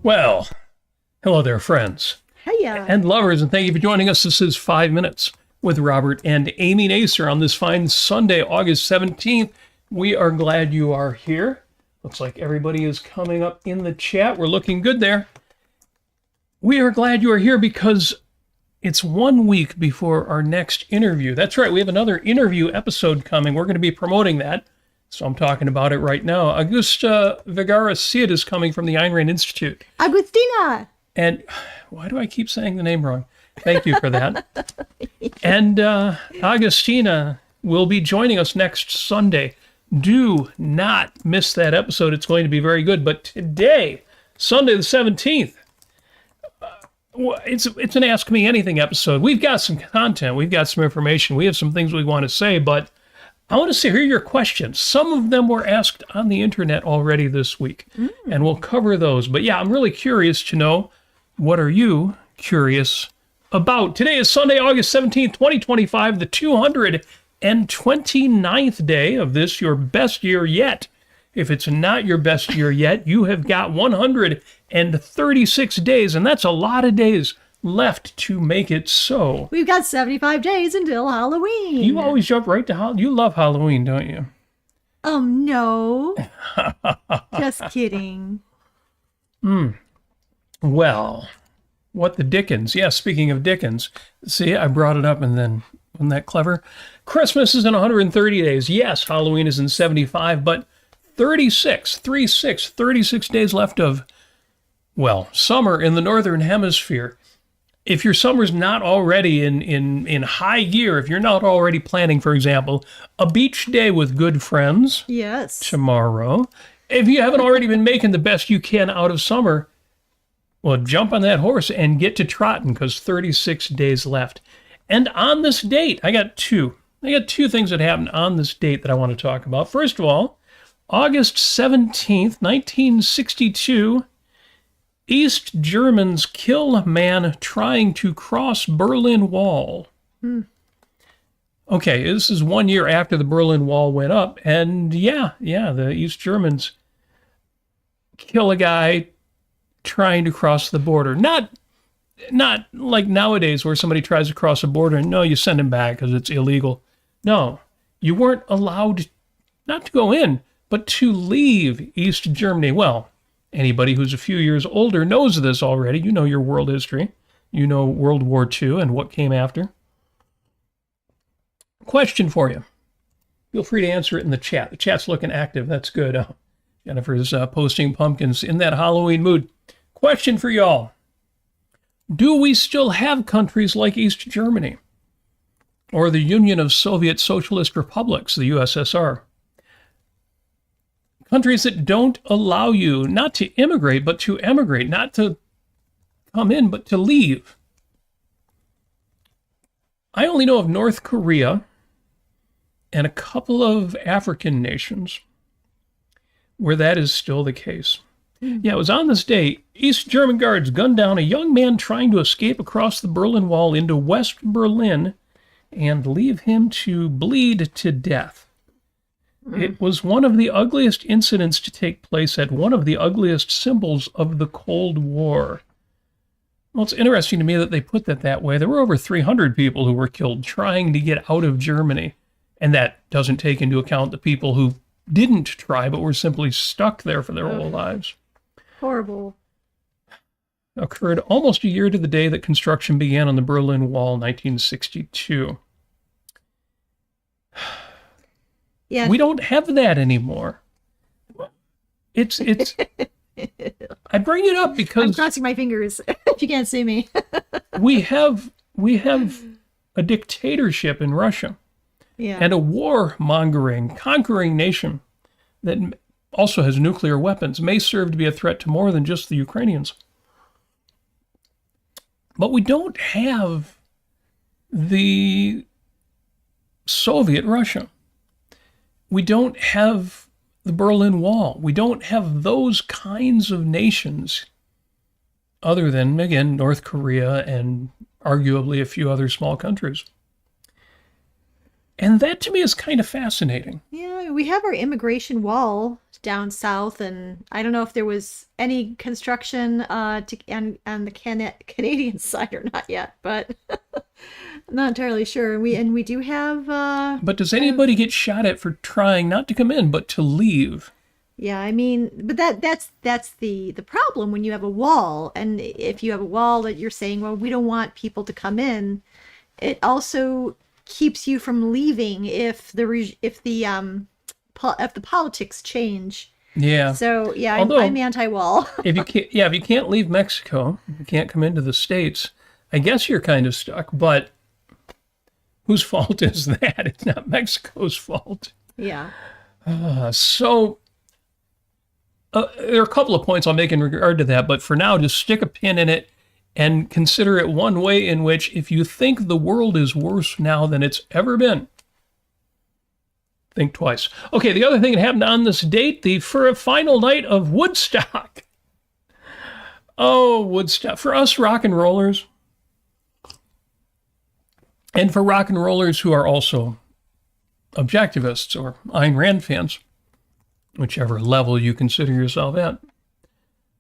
Well, hello there, friends Hiya. and lovers, and thank you for joining us. This is 5 Minutes with Robert and Amy Nasir on this fine Sunday, August 17th. We are glad you are here. Looks like everybody is coming up in the chat. We're looking good there. We are glad you are here because it's 1 week before our next interview. That's right, we have another interview episode coming. We're going to be promoting that, so I'm talking about it right now. Augusta Vergara Cid is coming from the Ayn Rand Institute. Agustina. And why do I keep saying the name wrong? Thank you for that. And Agustina will be joining us next Sunday. Do not miss that episode. It's going to be very good. But today, Sunday the 17th, it's an Ask Me Anything episode. We've got some content. We've got some information. We have some things we want to say, but I want to hear your questions. Some of them were asked on the internet already this week, and we'll cover those. But yeah, I'm really curious to know, what are you curious about? Today is Sunday, August 17th, 2025, the 229th day of this, your best year yet. If it's not your best year yet, you have got 136 days, and that's a lot of days left to make it so. We've got 75 days until Halloween. You always jump right to Halloween. You love Halloween, don't you? No. Just kidding. Well, what the dickens? Yeah, speaking of Dickens, see, I brought it up and then, wasn't that clever? Christmas is in 130 days. Yes, Halloween is in 75, but 36 days left of, well, summer in the Northern Hemisphere. If your summer's not already in high gear, if you're not already planning, for example, a beach day with good friends Yes. tomorrow, if you haven't already been making the best you can out of summer, well, jump on that horse and get to trotting, because 36 days left. And on this date, I got two things that happened on this date that I want to talk about. First of all, August 17th, 1962, East Germans kill man trying to cross Berlin Wall. Okay, this is 1 year after the Berlin Wall went up, and yeah, the East Germans kill a guy trying to cross the border. Not like nowadays where somebody tries to cross a border and no, you send him back because it's illegal. No, you weren't allowed not to go in, but to leave East Germany. Well, anybody who's a few years older knows this already. You know your world history. You know World War II and what came after. Question for you. Feel free to answer it in the chat. The chat's looking active. That's good. Jennifer's posting pumpkins in that Halloween mood. Question for y'all. Do we still have countries like East Germany or the Union of Soviet Socialist Republics, the USSR? Countries that don't allow you not to immigrate, but to emigrate, not to come in, but to leave. I only know of North Korea and a couple of African nations where that is still the case. Yeah, it was on this day, East German guards gunned down a young man trying to escape across the Berlin Wall into West Berlin and leave him to bleed to death. It was one of the ugliest incidents to take place at one of the ugliest symbols of the Cold War. Well, it's interesting to me that they put that way. There were over 300 people who were killed trying to get out of Germany, and that doesn't take into account the people who didn't try but were simply stuck there for their whole lives. Horrible. Occurred almost a year to the day that construction began on the Berlin Wall, 1962. Yeah. We don't have that anymore. It's I bring it up I'm because crossing my fingers if you can't see me. we have a dictatorship in Russia. Yeah. And a war-mongering, conquering nation that also has nuclear weapons may serve to be a threat to more than just the Ukrainians. But we don't have the Soviet Russia. We don't have the Berlin Wall. We don't have those kinds of nations other than, again, North Korea and arguably a few other small countries. And that to me is kind of fascinating. Yeah, we have our immigration wall down south, and I don't know if there was any construction on the Canadian side or not yet, but I'm not entirely sure. We do have. But does anybody get shot at for trying not to come in, but to leave? Yeah, I mean, but that's the problem when you have a wall, and if you have a wall that you're saying, well, we don't want people to come in, it also keeps you from leaving if the politics change. Yeah. So yeah, Although, I'm anti-wall. if you can't leave Mexico, if you can't come into the States, I guess you're kind of stuck. But whose fault is that? It's not Mexico's fault. Yeah. So there are a couple of points I'll make in regard to that, but for now, just stick a pin in it and consider it one way in which, if you think the world is worse now than it's ever been, think twice. Okay, the other thing that happened on this date, for a final night of Woodstock. Oh, Woodstock. For us rock and rollers, and for rock and rollers who are also objectivists or Ayn Rand fans, whichever level you consider yourself at,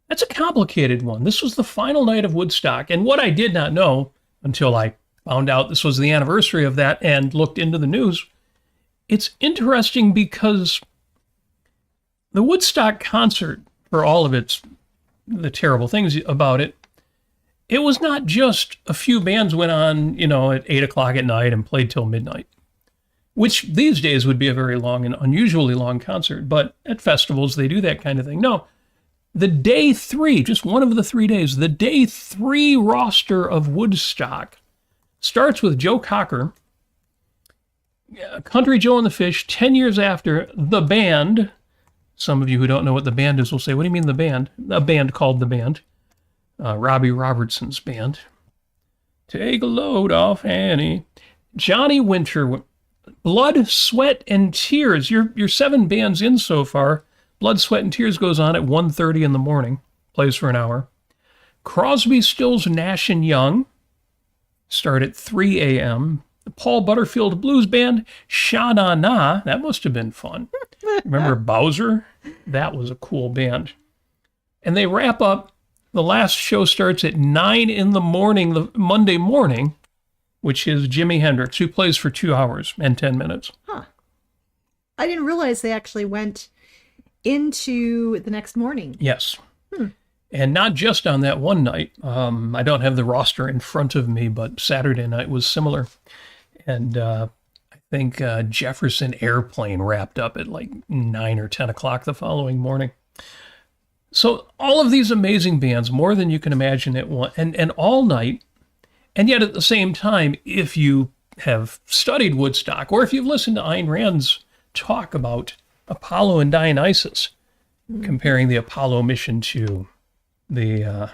that's a complicated one. This was the final night of Woodstock, and what I did not know until I found out this was the anniversary of that and looked into the news, it's interesting because the Woodstock concert, for all of the terrible things about it, it was not just a few bands went on, at 8 o'clock at night and played till midnight, which these days would be a very long and unusually long concert. But at festivals, they do that kind of thing. No, the day 3, just one of the 3 days, the day 3 roster of Woodstock starts with Joe Cocker, Country Joe and the Fish, 10 years after, the band. Some of you who don't know what the band is will say, what do you mean the band? A band called the band. Robbie Robertson's band. Take a load off Annie. Johnny Winter. Blood, Sweat, and Tears. You're 7 bands in so far. Blood, Sweat, and Tears goes on at 1:30 in the morning. Plays for an hour. Crosby, Stills, Nash & Young start at 3 a.m. The Paul Butterfield Blues Band, Sha-Na-Na. That must have been fun. Remember Bowser? That was a cool band. And they wrap up. The last show starts at 9 in the morning, the Monday morning, which is Jimi Hendrix, who plays for 2 hours and 10 minutes. Huh. I didn't realize they actually went into the next morning. Yes. And not just on that one night. I don't have the roster in front of me, but Saturday night was similar. And I think Jefferson Airplane wrapped up at like 9 or 10 o'clock the following morning. So all of these amazing bands, more than you can imagine at one, and all night. And yet at the same time, if you have studied Woodstock, or if you've listened to Ayn Rand's talk about Apollo and Dionysus, comparing the Apollo mission to the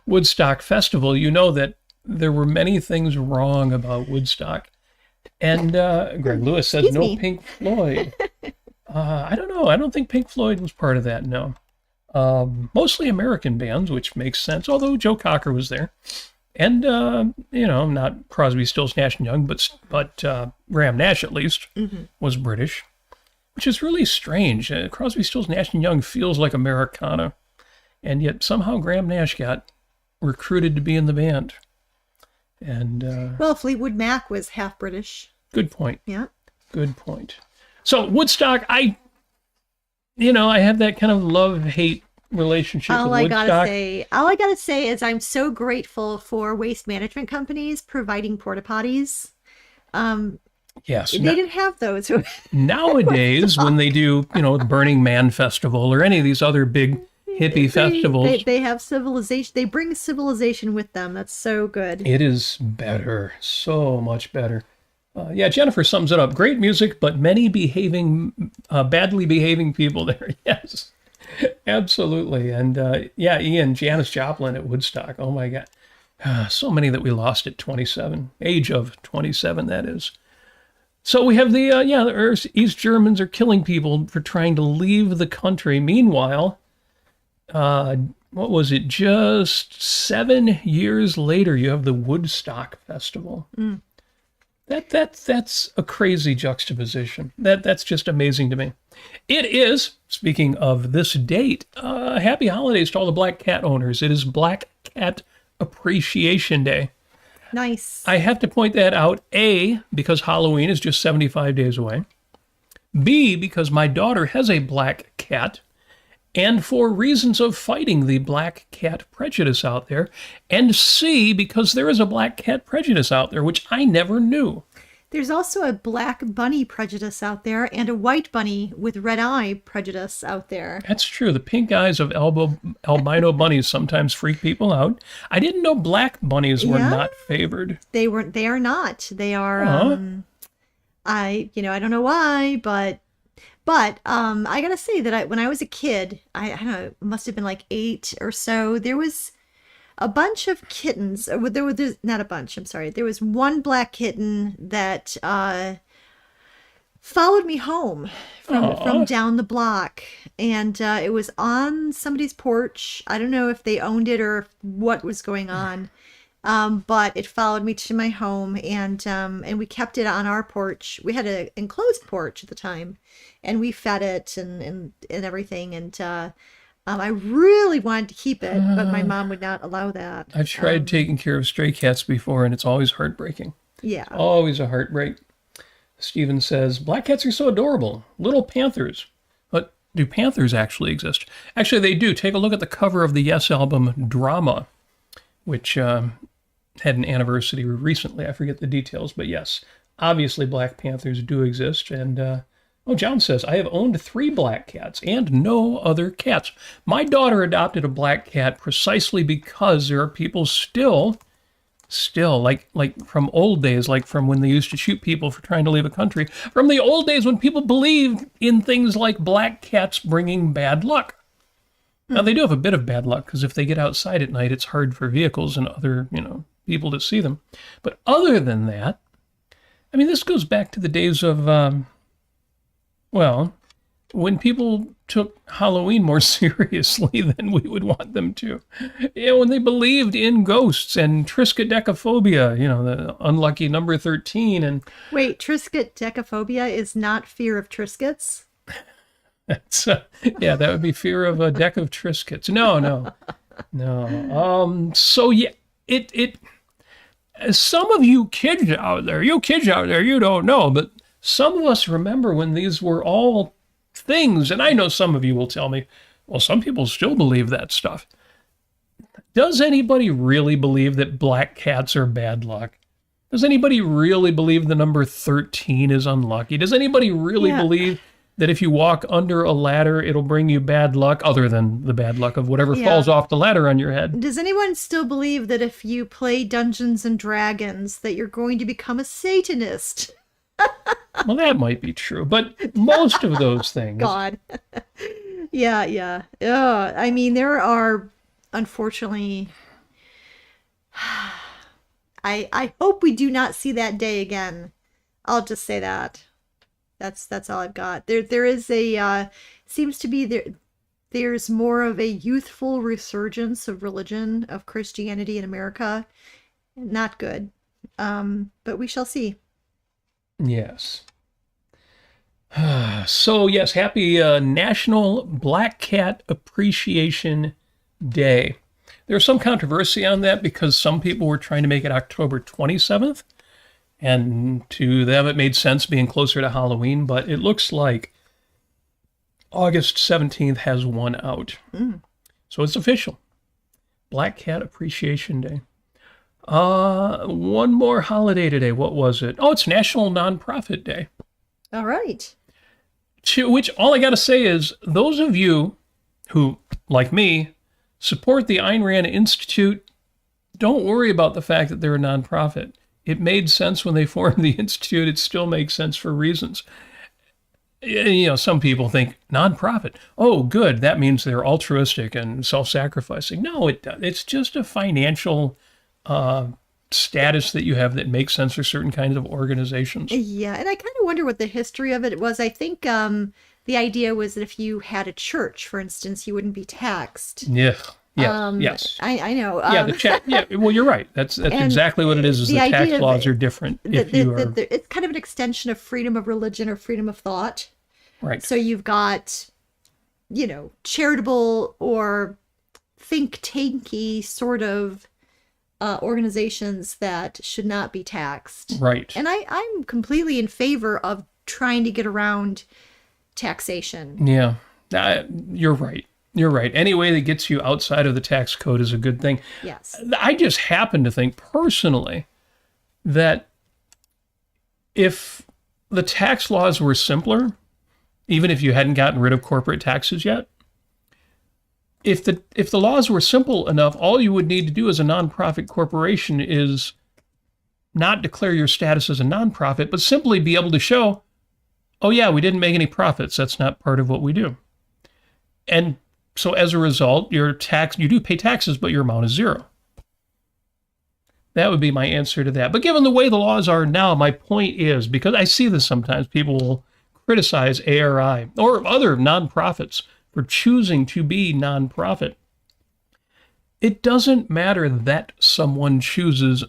Woodstock Festival, you know that there were many things wrong about Woodstock. And Greg Lewis says, Excuse no me. Pink Floyd. I don't know. I don't think Pink Floyd was part of that, no. Mostly American bands, which makes sense, although Joe Cocker was there. And, not Crosby, Stills, Nash & Young, but Graham Nash, at least, was British, which is really strange. Crosby, Stills, Nash & Young feels like Americana, and yet somehow Graham Nash got recruited to be in the band. And Well, Fleetwood Mac was half British. Good point. Yeah. Good point. So Woodstock, I have that kind of love-hate relationship with Woodstock. All I gotta say is I'm so grateful for waste management companies providing porta potties. Yes. They didn't have those. Nowadays, when they do, the Burning Man Festival or any of these other big hippie festivals, They have civilization. They bring civilization with them. That's so good. it is better, so much better. Jennifer sums it up. Great music, but many badly behaving people there. Yes, absolutely. And Ian, Janis Joplin at Woodstock. Oh my God. So many that we lost at 27, age of 27, that is. So we have the East Germans are killing people for trying to leave the country. Meanwhile, what was it? Just 7 years later, you have the Woodstock Festival. That's a crazy juxtaposition. That's just amazing to me. It is, speaking of this date, happy holidays to all the black cat owners. It is Black Cat Appreciation Day. Nice. I have to point that out, A, because Halloween is just 75 days away. B, because my daughter has a black cat. And for reasons of fighting the black cat prejudice out there. And C, because there is a black cat prejudice out there, which I never knew. There's also a black bunny prejudice out there and a white bunny with red eye prejudice out there. That's true. The pink eyes of albino bunnies sometimes freak people out. I didn't know black bunnies were not favored. They are not. They are, I don't know why, but I gotta say that when I was a kid, I don't know, it must have been like 8 or so, there was a bunch of kittens. There's not a bunch, I'm sorry. There was one black kitten that followed me home from down the block. And it was on somebody's porch. I don't know if they owned it or what was going on. But it followed me to my home, and we kept it on our porch. We had an enclosed porch at the time, and we fed it and everything. And I really wanted to keep it, but my mom would not allow that. I've tried taking care of stray cats before, and it's always heartbreaking. Yeah. It's always a heartbreak. Steven says, black cats are so adorable. Little panthers. But do panthers actually exist? Actually, they do. Take a look at the cover of the Yes album, Drama, which had an anniversary recently. I forget the details, but yes, obviously black panthers do exist. And John says, I have owned 3 black cats and no other cats. My daughter adopted a black cat precisely because there are people still like from old days, like from when they used to shoot people for trying to leave a country, from the old days when people believed in things like black cats bringing bad luck. Now, they do have a bit of bad luck, because if they get outside at night, it's hard for vehicles and other, people to see them. But other than that, I mean, this goes back to the days of, when people took Halloween more seriously than we would want them to. When they believed in ghosts and triskaidekaphobia, the unlucky number 13. And wait, triskaidekaphobia is not fear of Triscuits? That's, that would be fear of a deck of Triscuits. No. So yeah, it. Some of you kids out there, you don't know, but some of us remember when these were all things, and I know some of you will tell me, well, some people still believe that stuff. Does anybody really believe that black cats are bad luck? Does anybody really believe the number 13 is unlucky? Does anybody really believe that if you walk under a ladder, it'll bring you bad luck, other than the bad luck of whatever falls off the ladder on your head? Does anyone still believe that if you play Dungeons and Dragons, that you're going to become a Satanist? Well, that might be true, but most of those things. God. Yeah. I mean, there are, unfortunately, I hope we do not see that day again. I'll just say that. That's all I've got. There is seems to be there's more of a youthful resurgence of religion, of Christianity in America. Not good. But we shall see. Yes. So yes, happy National Black Cat Appreciation Day. There's some controversy on that because some people were trying to make it October 27th. And to them, it made sense being closer to Halloween, but it looks like August 17th has won out. So it's official. Black Cat Appreciation Day. One more holiday today. What was it? Oh, it's National Nonprofit Day. All right. To which all I got to say is, those of you who, like me, support the Ayn Rand Institute, don't worry about the fact that they're a nonprofit. It made sense when they formed the Institute. It still makes sense for reasons. Some people think, nonprofit, oh, good, that means they're altruistic and self-sacrificing. No, it's just a financial status that you have that makes sense for certain kinds of organizations. Yeah, and I kind of wonder what the history of it was. I think the idea was that if you had a church, for instance, you wouldn't be taxed. Yeah. Yeah. Yes. I know. Yeah. The chat. Yeah. Well, you're right. That's and exactly what it is. Is the tax idea of laws are different if you are it's kind of an extension of freedom of religion or freedom of thought. right. So you've got, charitable or think tanky sort of organizations that should not be taxed. Right. And I'm completely in favor of trying to get around taxation. Yeah. You're right. You're right. Any way that gets you outside of the tax code is a good thing. Yes. I just happen to think personally that if the tax laws were simpler, even if you hadn't gotten rid of corporate taxes yet, if the laws were simple enough, all you would need to do as a nonprofit corporation is not declare your status as a nonprofit, but simply be able to show, oh yeah, we didn't make any profits. That's not part of what we do. And so as a result, you do pay taxes, but your amount is zero. That would be my answer to that. But given the way the laws are now, my point is, because I see this sometimes, people will criticize ARI or other nonprofits for choosing to be nonprofit. It doesn't matter that someone chooses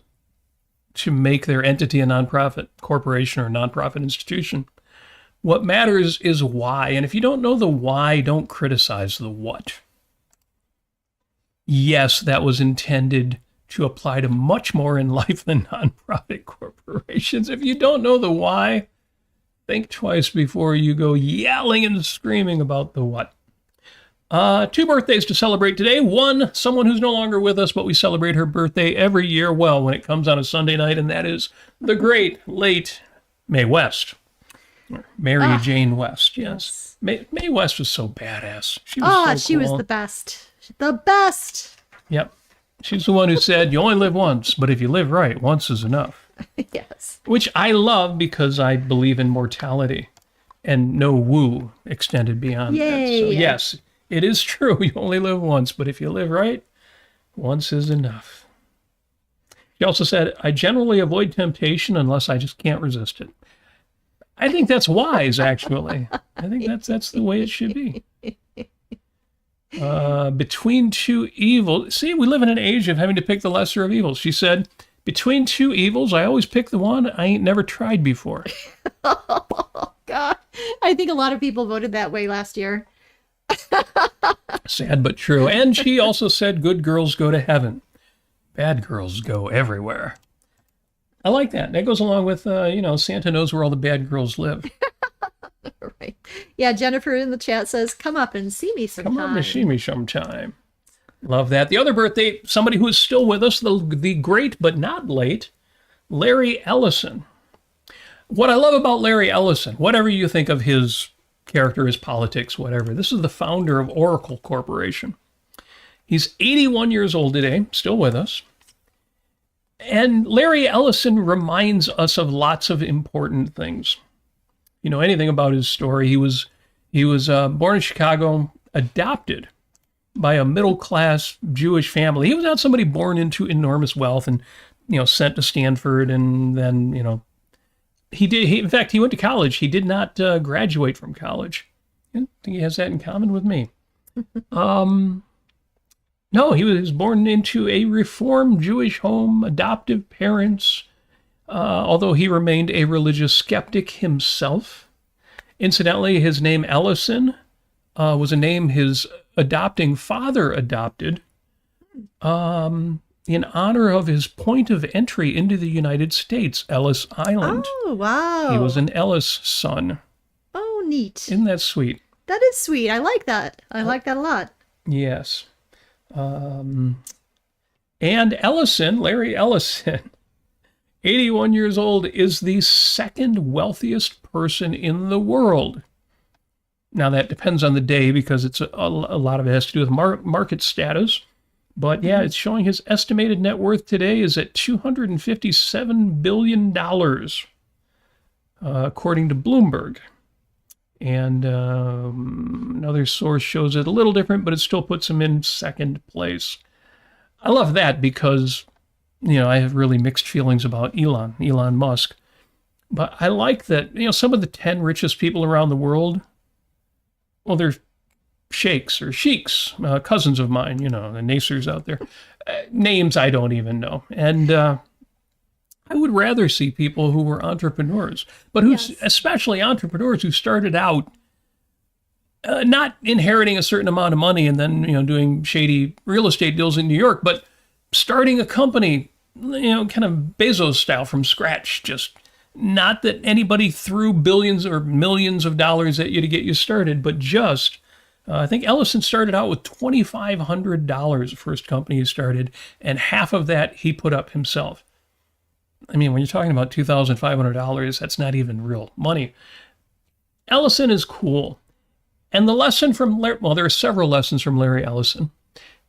to make their entity a nonprofit corporation or a nonprofit institution. What matters is why. And if you don't know the why, don't criticize the what. Yes, that was intended to apply to much more in life than nonprofit corporations. If you don't know the why, think twice before you go yelling and screaming about the what. 2 birthdays to celebrate today. One, someone who's no longer with us, but we celebrate her birthday every year, well, when it comes on a Sunday night, and that is the great, late Mae West. Mary Jane West, yes. Mae West was so badass. She was she was the best. The best. Yep. She's the one who said, you only live once, but if you live right, once is enough. Yes. Which I love because I believe in mortality and no woo extended beyond that. So yes, it is true. You only live once, but if you live right, once is enough. She also said, I generally avoid temptation unless I just can't resist it. I think that's wise, actually. I think that's the way it should be. Between two evils. See, we live in an age of having to pick the lesser of evils. She said, between two evils, I always pick the one I ain't never tried before. Oh, God. I think a lot of people voted that way last year. Sad but true. And she also said, good girls go to heaven. Bad girls go everywhere. I like that. That goes along with, Santa knows where all the bad girls live. Right. Yeah, Jennifer in the chat says, come up and see me sometime. Come up and see me sometime. Love that. The other birthday, somebody who is still with us, the great but not late, Larry Ellison. What I love about Larry Ellison, whatever you think of his character, his politics, whatever, this is the founder of Oracle Corporation. He's 81 years old today, still with us. And Larry Ellison reminds us of lots of important things. You know anything about his story, he was born in Chicago, adopted by a middle-class Jewish family. He was not somebody born into enormous wealth and, sent to Stanford, and then, in fact, he went to college. He did not graduate from college. I think he has that in common with me. No, he was born into a Reformed Jewish home, adoptive parents, although he remained a religious skeptic himself. Incidentally, his name Ellison was a name his adopting father adopted in honor of his point of entry into the United States, Ellis Island. Oh, wow. He was an Ellis son. Oh, neat. Isn't that sweet? That is sweet. I like that. I like that a lot. Yes. And Ellison, Larry Ellison, 81 years old, is the second wealthiest person in the world. Now, that depends on the day because it's a lot of it has to do with market status. But yeah, it's showing his estimated net worth today is at $257 billion, according to Bloomberg. And another source shows it a little different, but it still puts him in second place. I love that because, I have really mixed feelings about Elon Musk. But I like that, some of the 10 richest people around the world, well, they're sheikhs or sheiks, cousins of mine, the Nasirs out there. Names I don't even know. And I would rather see people who were entrepreneurs, but especially entrepreneurs who started out not inheriting a certain amount of money and then, doing shady real estate deals in New York, but starting a company, kind of Bezos style from scratch. Just not that anybody threw billions or millions of dollars at you to get you started, but just, I think Ellison started out with $2,500, the first company he started, and half of that he put up himself. I mean, when you're talking about $2,500, that's not even real money. Ellison is cool. And the lesson from Larry, well, there are several lessons from Larry Ellison.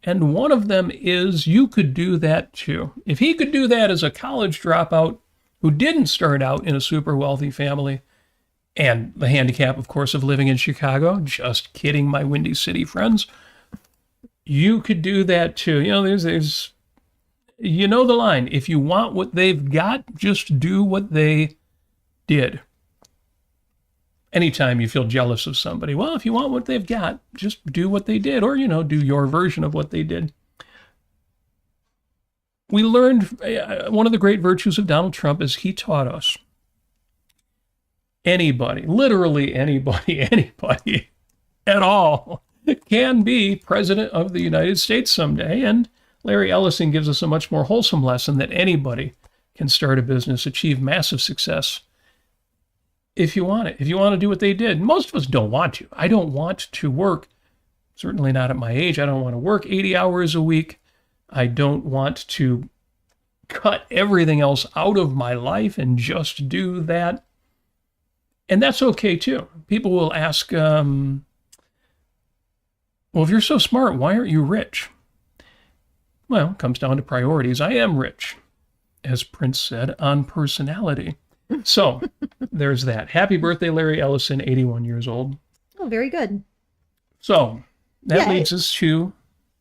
And one of them is you could do that too. If he could do that as a college dropout who didn't start out in a super wealthy family, and the handicap, of course, of living in Chicago, just kidding, my Windy City friends, you could do that too. There's the line. If you want what they've got, just do what they did. Anytime you feel jealous of somebody, well, if you want what they've got, just do what they did, or, do your version of what they did. We learned one of the great virtues of Donald Trump is he taught us anybody, literally anybody at all can be president of the United States someday. And Larry Ellison gives us a much more wholesome lesson that anybody can start a business, achieve massive success, if you want it, if you want to do what they did. Most of us don't want to. I don't want to work, certainly not at my age. I don't want to work 80 hours a week. I don't want to cut everything else out of my life and just do that. And that's okay too. People will ask, well, if you're so smart, why aren't you rich? Well, it comes down to priorities. I am rich, as Prince said, on personality. So there's that. Happy birthday, Larry Ellison, 81 years old. Oh, very good. So that leads us to...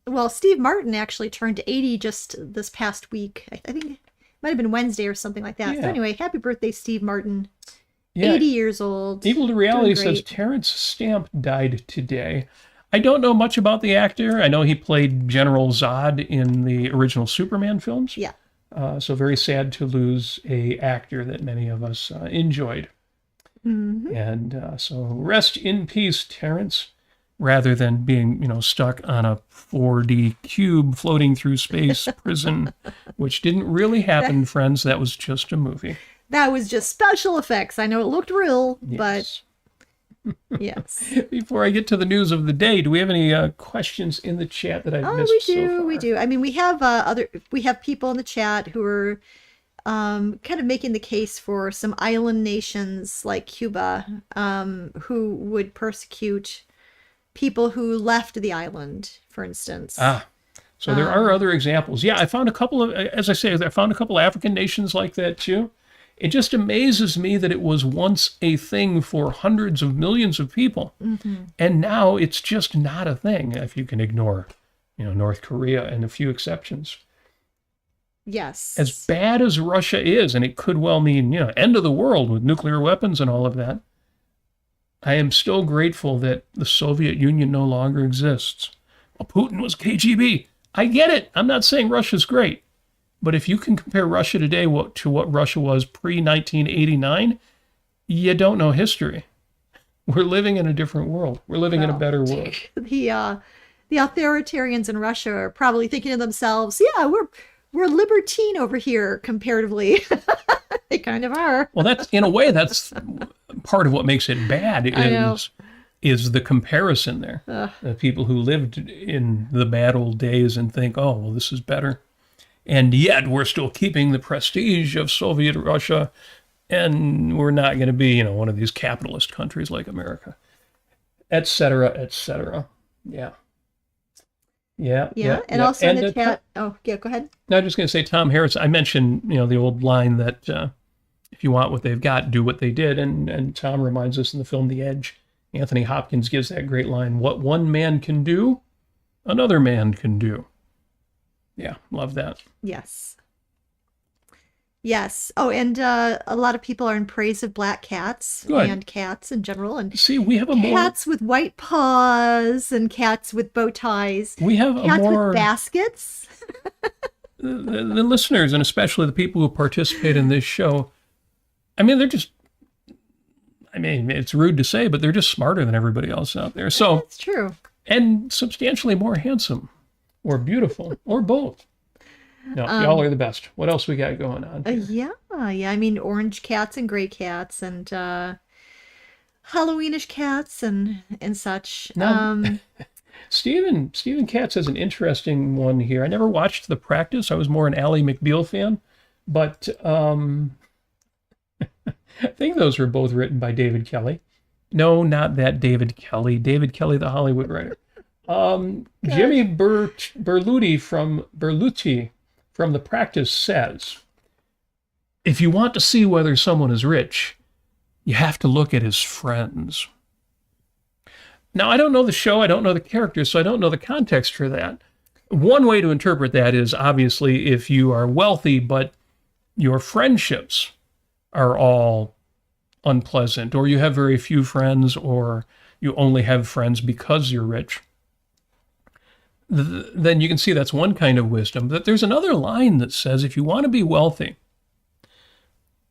Well, Steve Martin actually turned 80 just this past week. I think it might have been Wednesday or something like that. Yeah. So anyway, happy birthday, Steve Martin. Yeah. 80 years old. Equal to Reality says Terrence Stamp died today. I don't know much about the actor. I know he played General Zod in the original Superman films. Yeah. So very sad to lose a actor that many of us enjoyed. Mm-hmm. And so rest in peace, Terrence, rather than being, stuck on a 4D cube floating through space prison, which didn't really happen, friends. That was just a movie. That was just special effects. I know it looked real, yes. But yes. Before I get to the news of the day, do we have any questions in the chat that I've missed so far? We do. I mean, we have people in the chat who are kind of making the case for some island nations like Cuba, who would persecute people who left the island, for instance. So there are other examples. Yeah, I found a couple of, as I say, I found a couple of African nations like that too. It just amazes me that it was once a thing for hundreds of millions of people. Mm-hmm. And now it's just not a thing, if you can ignore, North Korea and a few exceptions. Yes. As bad as Russia is, and it could well mean, end of the world with nuclear weapons and all of that, I am still grateful that the Soviet Union no longer exists. Well, Putin was KGB. I get it. I'm not saying Russia's great. But if you can compare Russia today to what Russia was pre-1989, you don't know history. We're living in a different world. We're living in a better world. The authoritarians in Russia are probably thinking to themselves, yeah, we're libertine over here comparatively. They kind of are. Well, that's in a way, that's part of what makes it bad is the comparison there. The people who lived in the bad old days and think, oh, well, this is better. And yet we're still keeping the prestige of Soviet Russia, and we're not going to be, one of these capitalist countries like America, et cetera, et cetera. Yeah. And also in the chat. Go ahead. No, I'm just going to say Tom Harris. I mentioned, the old line that if you want what they've got, do what they did. And Tom reminds us in the film The Edge, Anthony Hopkins gives that great line, what one man can do, another man can do. Yeah, love that. Yes. Yes. Oh, and a lot of people are in praise of black cats Good. and cats in general, and See, we have a cats with white paws and cats with bow ties, we have a cats with more, baskets. the listeners, and especially the people who participate in this show, I mean, they're just, I mean, it's rude to say, but they're just smarter than everybody else out there. So, That's true. and substantially more handsome or beautiful or both. No, y'all are the best. What else we got going on? Yeah, yeah. I mean, orange cats and gray cats and Halloweenish cats and such. Now, Stephen Katz has an interesting one here. I never watched The Practice. I was more an Ally McBeal fan, but I think those were both written by David Kelly. No, not that David Kelly. David Kelly, the Hollywood writer. Jimmy Berluti from The Practice says, if you want to see whether someone is rich, you have to look at his friends. Now, I don't know the show, I don't know the characters, so I don't know the context for that. One way to interpret that is obviously if you are wealthy, but your friendships are all unpleasant, or you have very few friends, or you only have friends because you're rich, then you can see that's one kind of wisdom. But there's another line that says if you want to be wealthy,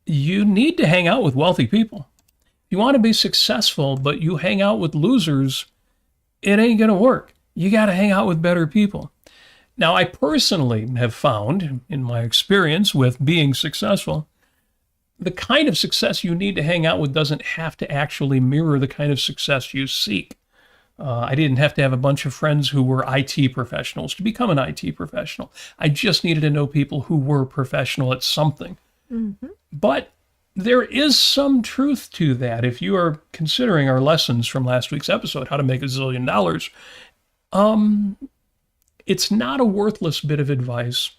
you need to hang out with wealthy people. If you want to be successful, but you hang out with losers, it ain't going to work. You got to hang out with better people. Now, I personally have found, in my experience with being successful, the kind of success you need to hang out with doesn't have to actually mirror the kind of success you seek. I didn't have to have a bunch of friends who were IT professionals to become an IT professional. I just needed to know people who were professional at something. Mm-hmm. But there is some truth to that. If you are considering our lessons from last week's episode, how to make $1 zillion, it's not a worthless bit of advice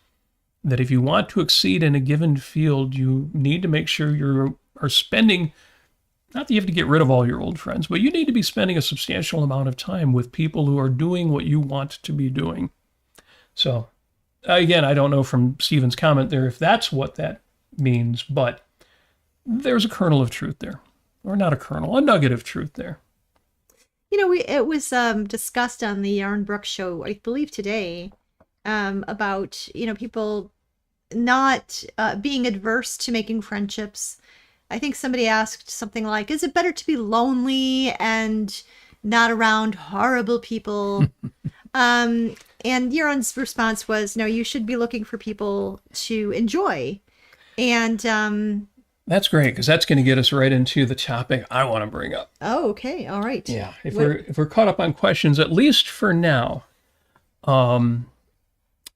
that if you want to exceed in a given field, you need to make sure you are spending, not that you have to get rid of all your old friends, but you need to be spending a substantial amount of time with people who are doing what you want to be doing. So, again, I don't know from Stephen's comment there if that's what that means, but there's a kernel of truth there. Or not a kernel, a nugget of truth there. You know, it was discussed on the Aaron Brooks show, I believe today, about, people not being adverse to making friendships. I think somebody asked something like, is it better to be lonely and not around horrible people? And Yaron's response was, no, you should be looking for people to enjoy. And that's great, because that's going to get us right into the topic I want to bring up. Oh, okay. All right. Yeah. If we're caught up on questions, at least for now,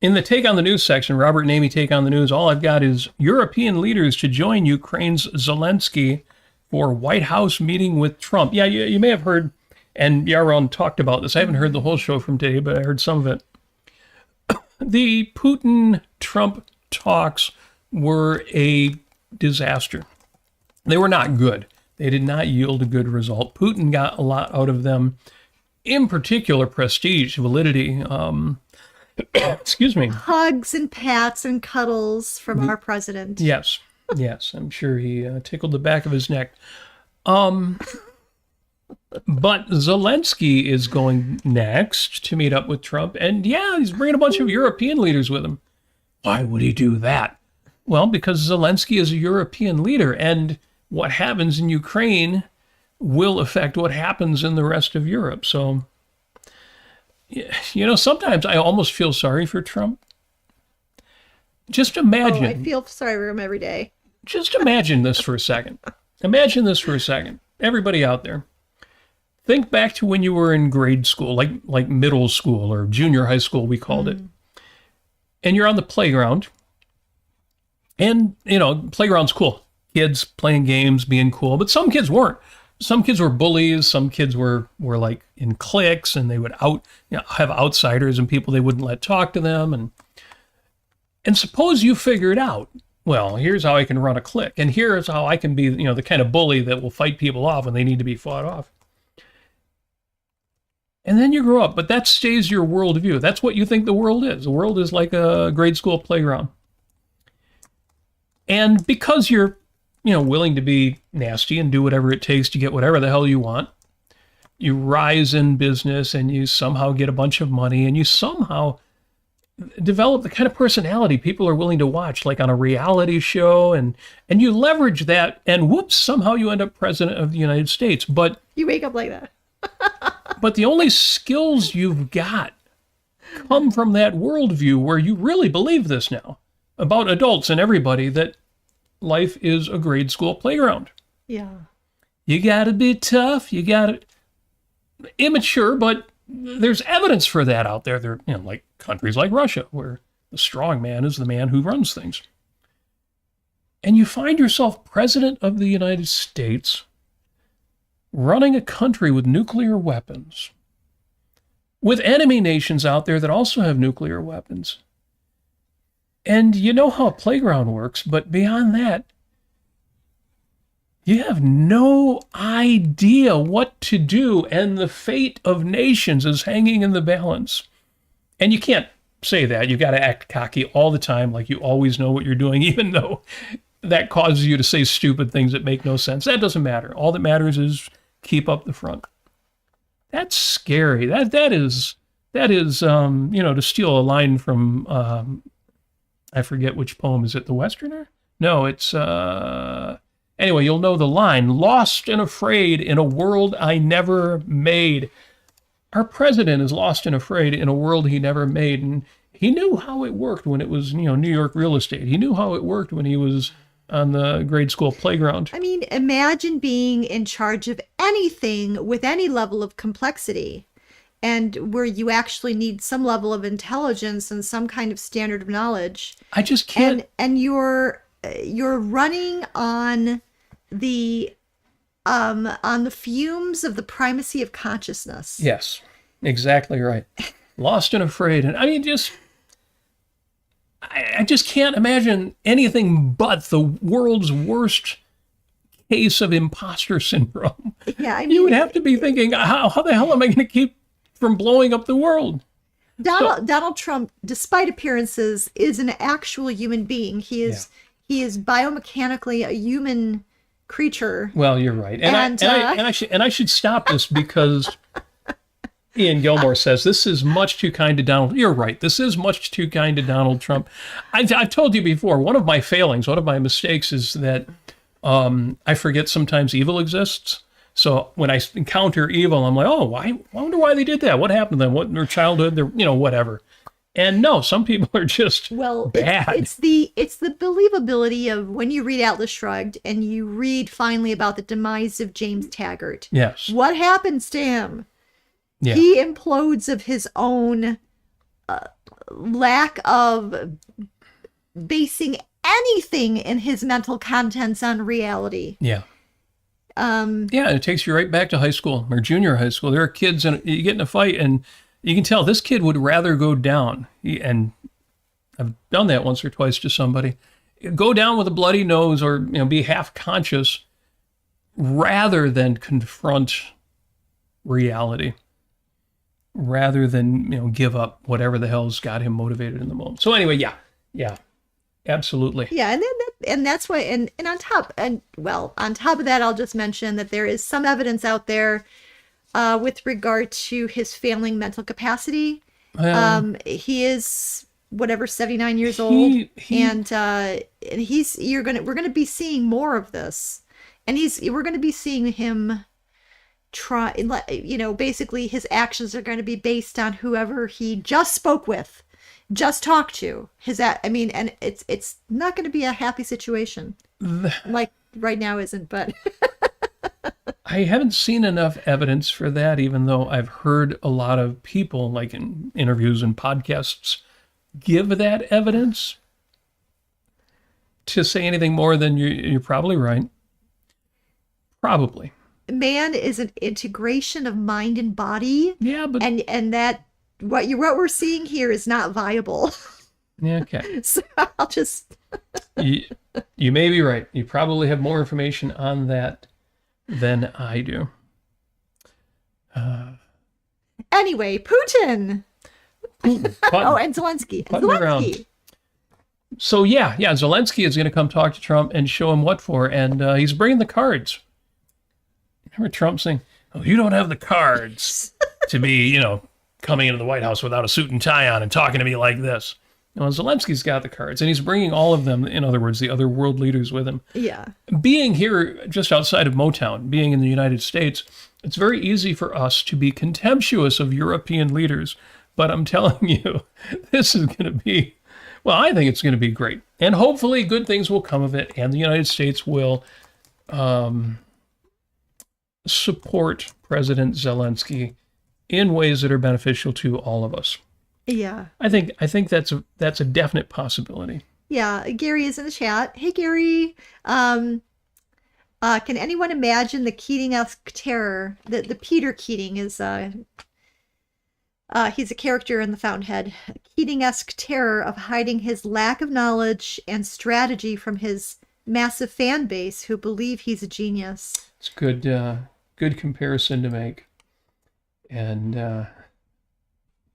in the Take on the News section, Robert and Amy Take on the News, all I've got is European leaders to join Ukraine's Zelensky for White House meeting with Trump. Yeah, you may have heard, and Yaron talked about this. I haven't heard the whole show from today, but I heard some of it. The Putin-Trump talks were a disaster. They were not good. They did not yield a good result. Putin got a lot out of them, in particular prestige, validity, excuse me. Hugs and pats and cuddles from our president. Yes, I'm sure he tickled the back of his neck. But Zelensky is going next to meet up with Trump, and he's bringing a bunch of European leaders with him. Why would he do that? Well, because Zelensky is a European leader, and what happens in Ukraine will affect what happens in the rest of Europe. So, sometimes I almost feel sorry for Trump. Just imagine. I feel sorry for him every day. Just imagine this for a second. Imagine this for a second. Everybody out there. Think back to when you were in grade school, like middle school or junior high school, we called it. And you're on the playground. And, playground's cool. Kids playing games, being cool. But some kids weren't. Some kids were bullies. Some kids were like in cliques, and they would have outsiders and people they wouldn't let talk to them. And suppose you figured out, well, here's how I can run a clique. And here's how I can be, the kind of bully that will fight people off when they need to be fought off. And then you grow up, but that stays your worldview. That's what you think the world is. The world is like a grade school playground. And because you're, willing to be nasty and do whatever it takes to get whatever the hell you want, you rise in business and you somehow get a bunch of money and you somehow develop the kind of personality people are willing to watch, like on a reality show, and you leverage that, and whoops, somehow you end up president of the United States. But you wake up like that. but the only skills you've got come from that worldview where you really believe this now about adults and everybody, that life is a grade school playground. Yeah. You got to be tough. You got to immature, but there's evidence for that out there. There, like countries like Russia, where the strong man is the man who runs things. And you find yourself president of the United States, running a country with nuclear weapons, with enemy nations out there that also have nuclear weapons. And you know how a playground works, but beyond that, you have no idea what to do, and the fate of nations is hanging in the balance. And you can't say that. You've got to act cocky all the time, like you always know what you're doing, even though that causes you to say stupid things that make no sense. That doesn't matter. All that matters is keep up the front. That's scary. That is to steal a line from I forget which poem. Is it The Westerner? No, it's anyway, you'll know the line, lost and afraid in a world I never made. Our president is lost and afraid in a world he never made. And he knew how it worked when it was, New York real estate. He knew how it worked when he was on the grade school playground. I mean, imagine being in charge of anything with any level of complexity, and where you actually need some level of intelligence and some kind of standard of knowledge. I just can't. And you're running on the fumes of the primacy of consciousness. Yes, exactly right. Lost and afraid. And I mean, I just can't imagine anything but the world's worst case of imposter syndrome. Yeah, I mean, you would have to be thinking, how the hell am I going to keep from blowing up the world? Donald Trump, despite appearances, is an actual human being. He is biomechanically a human creature. Well, you're right, and I should stop this because Ian Gilmore says this is much too kind to Donald. You're right. This is much too kind to Donald Trump. I've told you before. One of my failings, one of my mistakes, is that I forget sometimes evil exists. So when I encounter evil, I'm like, oh, I wonder why they did that. What happened to them? What in their childhood? Their, whatever. And no, some people are just bad. It's the believability of when you read Atlas Shrugged and you read finally about the demise of James Taggart. Yes. What happens to him? Yeah. He implodes of his own lack of basing anything in his mental contents on reality. Yeah. It takes you right back to high school or junior high school. There are kids, and you get in a fight, and you can tell this kid would rather go down. And I've done that once or twice to somebody. Go down with a bloody nose or be half conscious rather than confront reality, rather than on give up whatever the hell's got him motivated in the moment. So anyway, yeah, absolutely. Yeah, and that's why, and on top of that, I'll just mention that there is some evidence out there with regard to his failing mental capacity. He is 79 years old, and we're gonna be seeing more of this, and we're gonna be seeing him try, basically his actions are going to be based on whoever he just spoke with, just talked to. And it's not going to be a happy situation, like right now isn't, but I haven't seen enough evidence for that, even though I've heard a lot of people, like in interviews and podcasts, give that evidence to say anything more than you're probably right. Probably. Man is an integration of mind and body. Yeah, but and that what we're seeing here is not viable. Yeah, okay. So I'll just you may be right. You probably have more information on that than I do. Anyway, Putin. And Zelensky. Around. So yeah, Zelensky is going to come talk to Trump and show him what for, and he's bringing the cards. Remember Trump saying, "Oh, you don't have the cards to be, coming into the White House without a suit and tie on and talking to me like this." Well, Zelensky's got the cards, and he's bringing all of them, in other words, the other world leaders with him. Yeah. Being here just outside of Motown, being in the United States, it's very easy for us to be contemptuous of European leaders. But I'm telling you, this is going to be, well, I think it's going to be great. And hopefully good things will come of it, and the United States will support President Zelensky in ways that are beneficial to all of us. Yeah. I think that's a definite possibility. Yeah. Gary is in the chat. Hey, Gary. Can anyone imagine the Keating-esque terror? The Peter Keating is he's a character in the Fountainhead. Keating-esque terror of hiding his lack of knowledge and strategy from his massive fan base who believe he's a genius. It's good comparison to make. And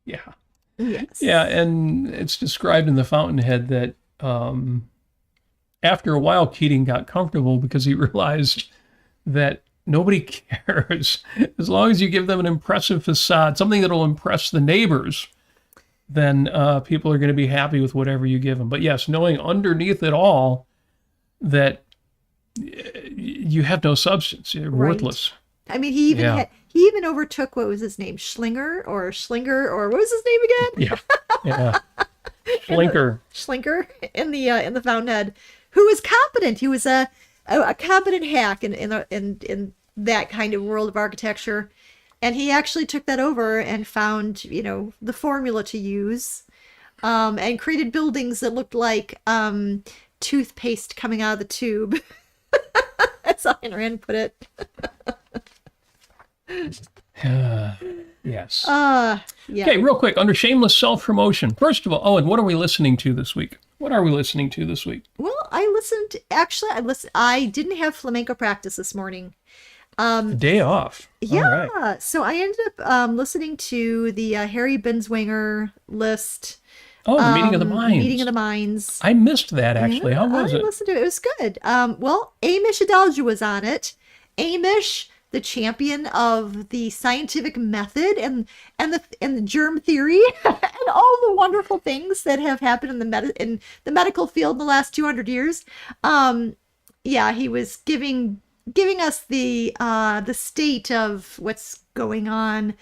yeah. Yes. Yeah, and it's described in the Fountainhead that after a while, Keating got comfortable because he realized that nobody cares. As long as you give them an impressive facade, something that will impress the neighbors, then people are going to be happy with whatever you give them. But yes, knowing underneath it all that you have no substance, you're worthless. I mean, he even overtook, what was his name, Schlinger, or what was his name again? Yeah. Schlinker in the Fountainhead, who was competent. He was a competent hack in that kind of world of architecture, and he actually took that over and found the formula to use, and created buildings that looked like toothpaste coming out of the tube. That's how Ayn Rand put it. Yes. Yeah. Okay, real quick, under shameless self-promotion. First of all, and what are we listening to this week? Well, I didn't have flamenco practice this morning. Day off. Yeah. All right. So I ended up listening to the Harry Binswanger list. Oh, the Meeting of the Minds. Meeting of the Minds. I missed that, actually. Yeah, How was it? I listened to it. It was good. Well, Amish Adalja was on it. Amish, the champion of the scientific method and the germ theory and all the wonderful things that have happened in the medical field in the last 200 years. Yeah, he was giving us the state of what's going on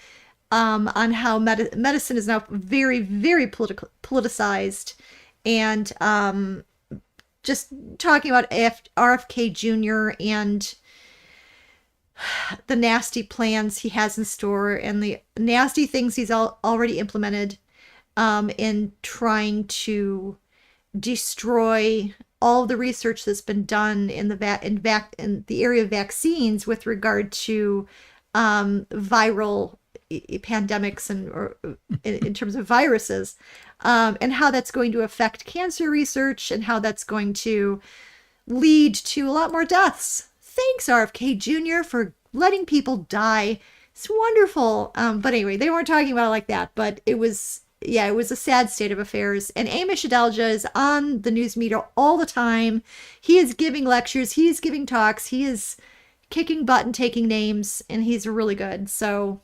how medicine is now very, very politicized, and just talking about RFK Jr. and the nasty plans he has in store and the nasty things he's already implemented in trying to destroy all of the research that's been done in the area of vaccines with regard to viral pandemics or in terms of viruses, and how that's going to affect cancer research and how that's going to lead to a lot more deaths. Thanks, RFK Jr., for letting people die. It's wonderful. But anyway, they weren't talking about it like that. But it was a sad state of affairs. And Amish Adalja is on the news media all the time. He is giving lectures. He is giving talks. He is kicking butt and taking names. And he's really good. So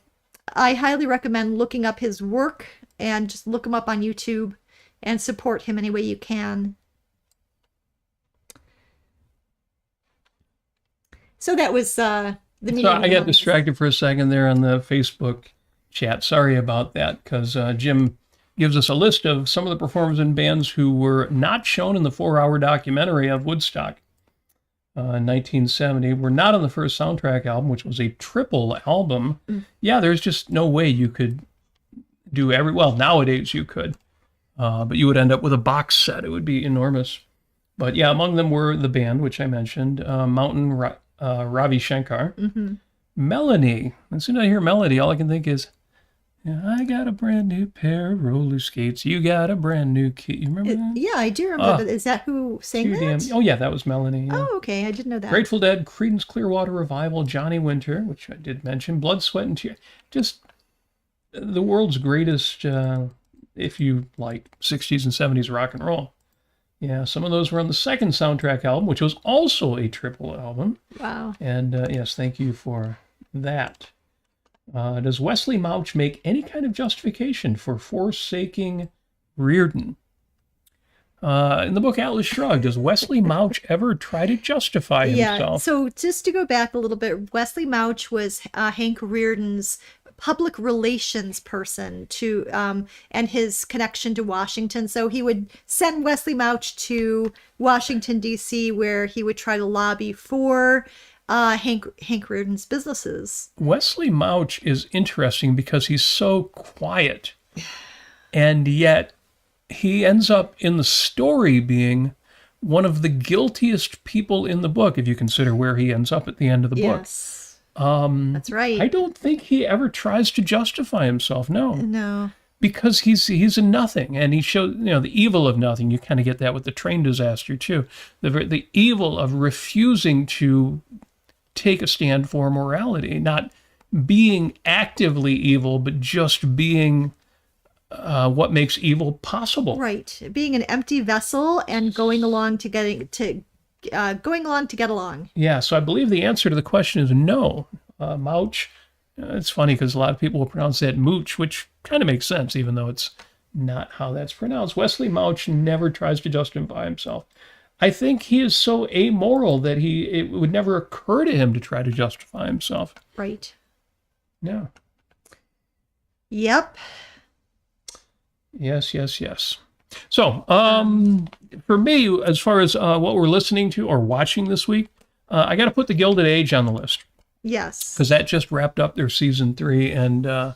I highly recommend looking up his work and just look him up on YouTube and support him any way you can. So that was the meeting. So I got distracted for a second there on the Facebook chat. Sorry about that, because Jim gives us a list of some of the performers and bands who were not shown in the 4-hour documentary of Woodstock in 1970. Were not on the first soundtrack album, which was a triple album. Yeah, there's just no way you could do well, nowadays you could. But you would end up with a box set. It would be enormous. But yeah, among them were the band, which I mentioned, Mountain Ravi Shankar. Mm-hmm. Melanie. As soon as I hear Melody, all I can think is, I got a brand new pair of roller skates. You got a brand new key. You remember that? Yeah, I do remember. Is that who sang that? Oh, yeah, that was Melanie. Yeah. Oh, okay. I didn't know that. Grateful Dead, Creedence Clearwater Revival, Johnny Winter, which I did mention, Blood, Sweat, and Tears. Just the world's greatest, if you like 60s and 70s rock and roll. Yeah, some of those were on the second soundtrack album, which was also a triple album. Wow. And yes, thank you for that. Does Wesley Mouch make any kind of justification for forsaking Reardon? In the book Atlas Shrugged, does Wesley Mouch ever try to justify himself? Yeah, so just to go back a little bit, Wesley Mouch was Hank Reardon's public relations person to and his connection to Washington. So he would send Wesley Mouch to Washington, D.C., where he would try to lobby for Hank Reardon's businesses. Wesley Mouch is interesting because he's so quiet, and yet he ends up in the story being one of the guiltiest people in the book, if you consider where he ends up at the end of the book. Yes. That's right. I don't think he ever tries to justify himself, no. No. Because he's a nothing, and he shows, the evil of nothing. You kind of get that with the train disaster, too. The evil of refusing to take a stand for morality, not being actively evil, but just being what makes evil possible. Right. Being an empty vessel and going along to get along. Yeah, so I believe the answer to the question is no. Mouch, it's funny because a lot of people will pronounce that mooch, which kind of makes sense, even though it's not how that's pronounced. Wesley Mouch never tries to justify himself. I think he is so amoral that it would never occur to him to try to justify himself. Right. Yeah. Yep. Yes. So, for me, as far as what we're listening to or watching this week, I got to put The Gilded Age on the list. Yes. Because that just wrapped up their season 3, and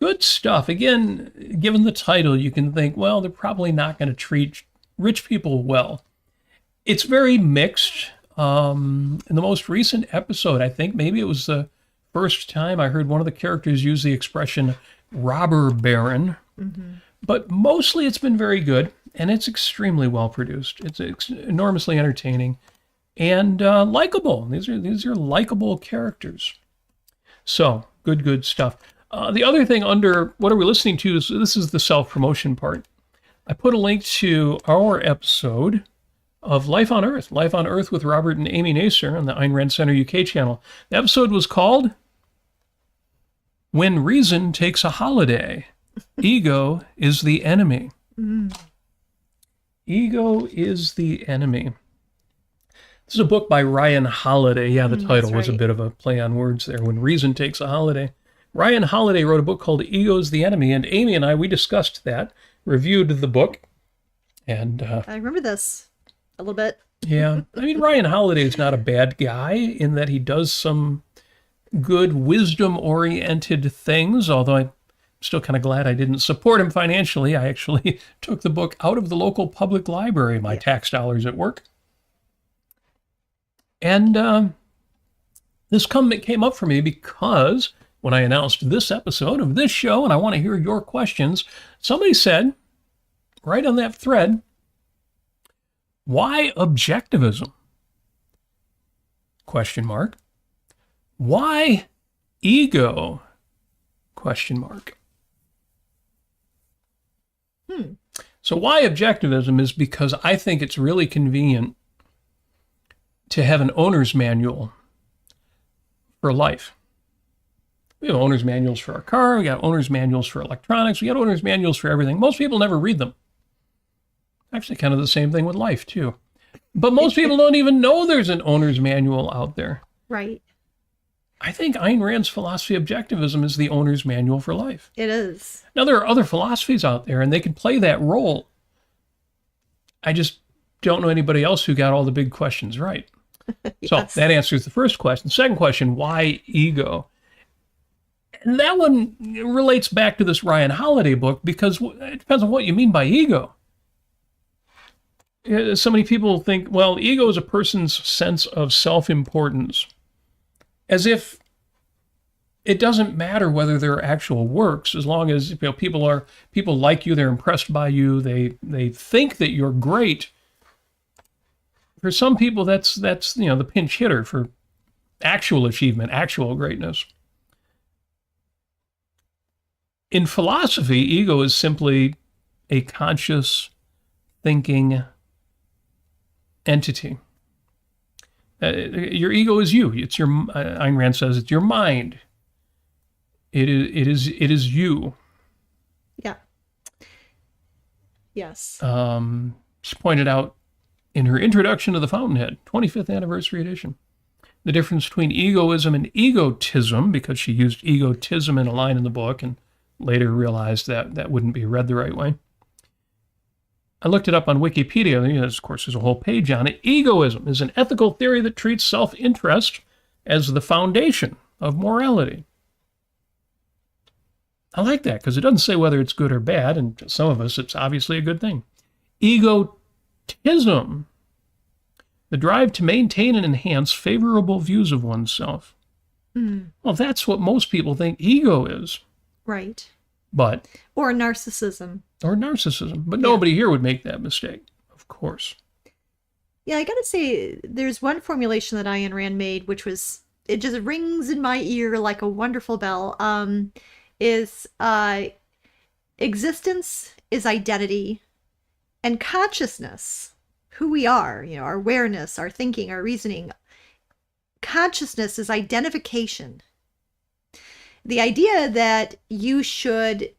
good stuff. Again, given the title, you can think, well, they're probably not going to treat rich people well. It's very mixed. In the most recent episode, I think maybe it was the first time I heard one of the characters use the expression robber baron. Mm-hmm. But mostly it's been very good, and it's extremely well produced. It's enormously entertaining and likable. These are likable characters. So, good stuff. The other thing under what are we listening to is this is the self-promotion part. I put a link to our episode of Life on Earth with Robert and Amy Nasir on the Ayn Rand Center UK channel. The episode was called When Reason Takes a Holiday. Ego is the enemy. Ego is the enemy. This is a book by Ryan Holiday. Yeah, the title was a bit of a play on words there. When Reason Takes a Holiday. Ryan Holiday wrote a book called Ego is the Enemy, and Amy and I, we discussed that, reviewed the book, and... I remember this a little bit. Yeah. I mean, Ryan Holiday is not a bad guy in that he does some good wisdom-oriented things, although I'm still kind of glad I didn't support him financially. I actually took the book out of the local public library, my tax dollars at work. And this came up for me because when I announced this episode of this show, and I want to hear your questions, somebody said, right on that thread, why objectivism? Question mark. Why ego? Question mark. So why objectivism is because I think it's really convenient to have an owner's manual for life. We have owner's manuals for our car. We got owner's manuals for electronics. We got owner's manuals for everything. Most people never read them. Actually, kind of the same thing with life, too. But most people don't even know there's an owner's manual out there. Right. I think Ayn Rand's philosophy of objectivism is the owner's manual for life. It is. Now, there are other philosophies out there, and they can play that role. I just don't know anybody else who got all the big questions right. Yes. So that answers the first question. Second question, why ego? And that one relates back to this Ryan Holiday book because it depends on what you mean by ego. So many people think, well, ego is a person's sense of self-importance, as if it doesn't matter whether they're actual works, as long as people like you, they're impressed by you, they think that you're great. For some people, that's the pinch hitter for actual achievement, actual greatness. In philosophy, ego is simply a conscious thinking entity. Your ego is you. It's your, Ayn Rand says, it's your mind. It is you. Yeah. Yes. She pointed out in her introduction to the Fountainhead, 25th anniversary edition, the difference between egoism and egotism, because she used egotism in a line in the book and later realized that that wouldn't be read the right way. I looked it up on Wikipedia. Of course, there's a whole page on it. Egoism is an ethical theory that treats self-interest as the foundation of morality. I like that because it doesn't say whether it's good or bad, and to some of us, it's obviously a good thing. Egotism, the drive to maintain and enhance favorable views of oneself. Well, that's what most people think ego is. Right. But or narcissism. But nobody here would make that mistake, of course. Yeah, I gotta say, there's one formulation that Ayn Rand made, which was, it just rings in my ear like a wonderful bell, is existence is identity, and consciousness, who we are, our awareness, our thinking, our reasoning, consciousness is identification. The idea that you should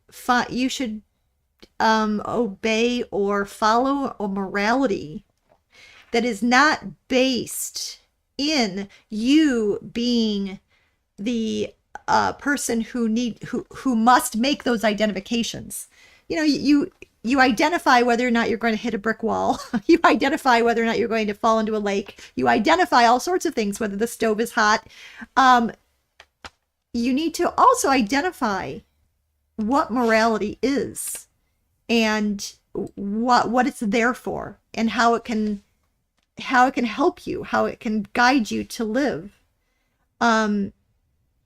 obey or follow a morality that is not based in you being the person who must make those identifications. You identify whether or not you're going to hit a brick wall. You identify whether or not you're going to fall into a lake. You identify all sorts of things, whether the stove is hot. You need to also identify what morality is and what it's there for and how it can help you, how it can guide you to live. And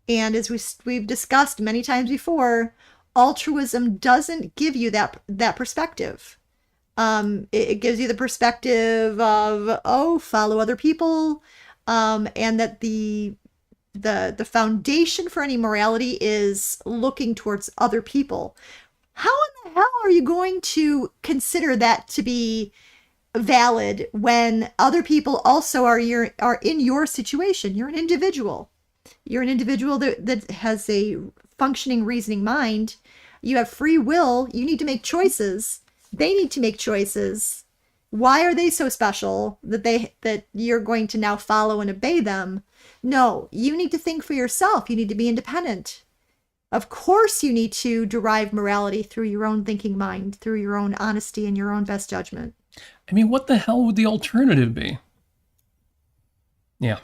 as we've discussed many times before, altruism doesn't give you that perspective. It gives you the perspective of, follow other people, and that the foundation for any morality is looking towards other people. How in the hell are you going to consider that to be valid when other people also are in your situation? You're an individual. You're an individual that has a functioning, reasoning mind. You have free will. You need to make choices. They need to make choices. Why are they so special that you're going to now follow and obey them? No, you need to think for yourself. You need to be independent. Of course, you need to derive morality through your own thinking mind, through your own honesty and your own best judgment. I mean, what the hell would the alternative be? Yeah,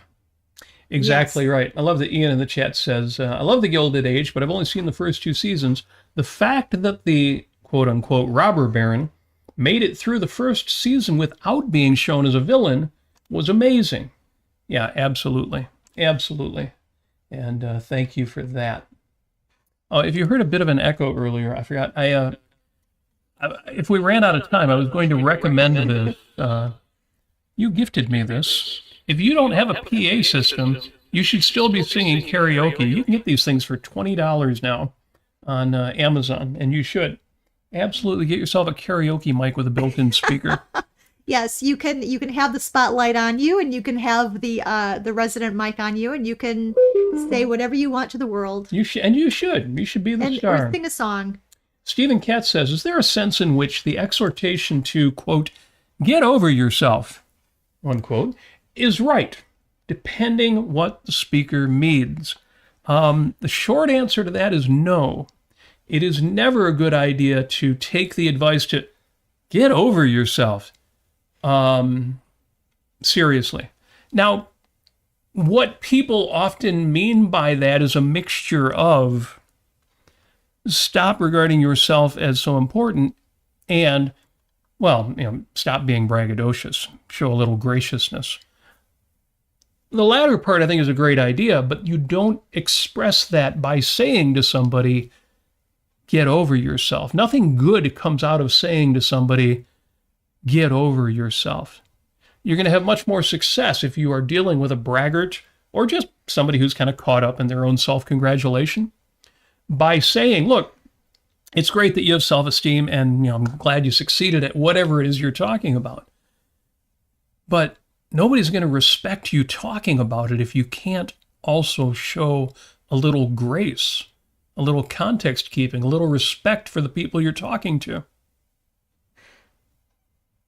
exactly yes. Right. I love that Ian in the chat says, I love The Gilded Age, but I've only seen the first 2 seasons. The fact that the quote-unquote robber baron made it through the first season without being shown as a villain was amazing. Yeah, absolutely. Absolutely. And thank you for that. Oh, if you heard a bit of an echo earlier, I forgot. If we ran out of time, I was going to recommend this. You gifted me this. If you don't have a PA system, you should still be singing karaoke. You can get these things for $20 now on Amazon, and you should. Absolutely get yourself a karaoke mic with a built-in speaker. Yes, you can have the spotlight on you, and you can have the resident mic on you, and you can say whatever you want to the world. You should be the star. Or sing a song. Stephen Katz says, is there a sense in which the exhortation to, quote, get over yourself, unquote, is right, depending what the speaker means? The short answer to that is no. It is never a good idea to take the advice to get over yourself seriously. Now, what people often mean by that is a mixture of stop regarding yourself as so important and, stop being braggadocious, show a little graciousness. The latter part, I think, is a great idea, but you don't express that by saying to somebody, get over yourself. Nothing good comes out of saying to somebody, get over yourself. You're going to have much more success if you are dealing with a braggart or just somebody who's kind of caught up in their own self-congratulation by saying, look, it's great that you have self-esteem and I'm glad you succeeded at whatever it is you're talking about. but nobody's going to respect you talking about it if you can't also show a little grace, a little context keeping, a little respect for the people you're talking to.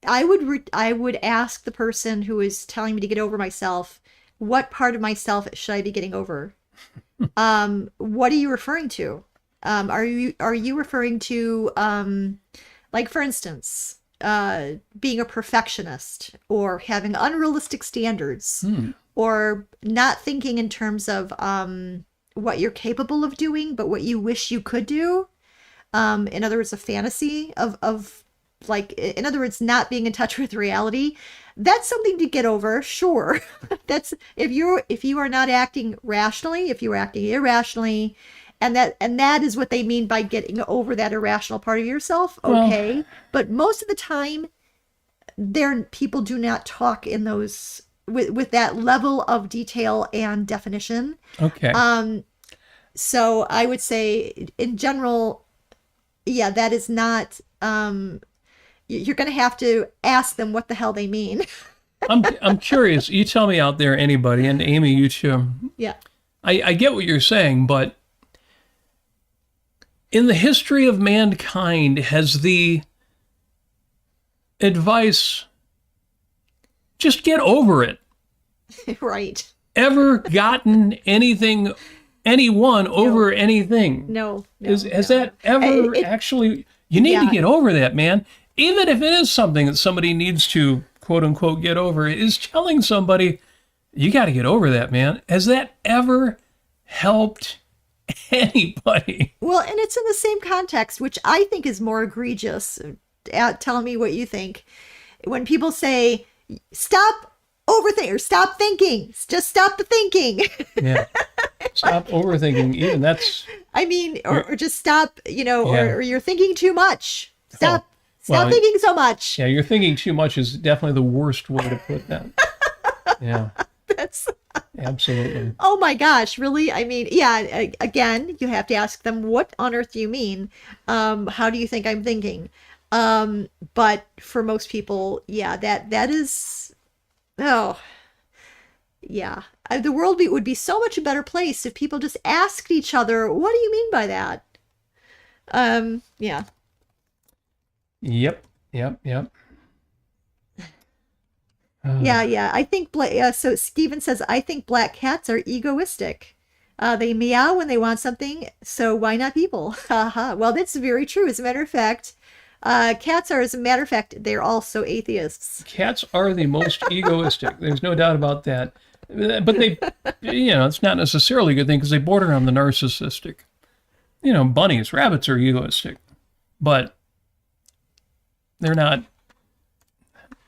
I would ask the person who is telling me to get over myself, what part of myself should I be getting over? What are you referring to? Are you referring to, like, for instance, being a perfectionist, or having unrealistic standards, or not thinking in terms of what you're capable of doing, but what you wish you could do? In other words, a fantasy of like, in other words, not being in touch with reality. That's something to get over, sure. That's if you are not acting rationally, if you are acting irrationally, and that is what they mean by getting over that irrational part of yourself. Okay, well, but most of the time, people do not talk in those with that level of detail and definition. Okay. So I would say, in general, yeah, that is not. You're going to have to ask them what the hell they mean. I'm curious. You tell me out there, anybody, and Amy, you too. Yeah. I get what you're saying, but in the history of mankind, has the advice, just get over it, right, ever gotten anyone over anything? No. Has that ever actually, you need to get over that, man. Even if it is something that somebody needs to, quote unquote, get over, is telling somebody, you got to get over that, man. Has that ever helped anybody? Well, and it's in the same context, which I think is more egregious. Tell me what you think. When people say, stop overthinking, or stop thinking, just stop the thinking. Yeah. Stop overthinking. Even that's... I mean, or just stop, or you're thinking too much. Stop thinking so much. Yeah, you're thinking too much is definitely the worst way to put that. Yeah. That's... Absolutely. Oh my gosh, really? I mean, yeah, again, you have to ask them, what on earth do you mean? How do you think I'm thinking? But for most people, yeah, that is... Oh, yeah. The world would be so much a better place if people just asked each other, what do you mean by that? Yeah. Yep. Yeah. I think, so Steven says, I think black cats are egoistic. They meow when they want something, so why not people? Well, that's very true. As a matter of fact, cats are, they're also atheists. Cats are the most egoistic. There's no doubt about that. But they, it's not necessarily a good thing because they border on the narcissistic. Bunnies, rabbits are egoistic, but they're not.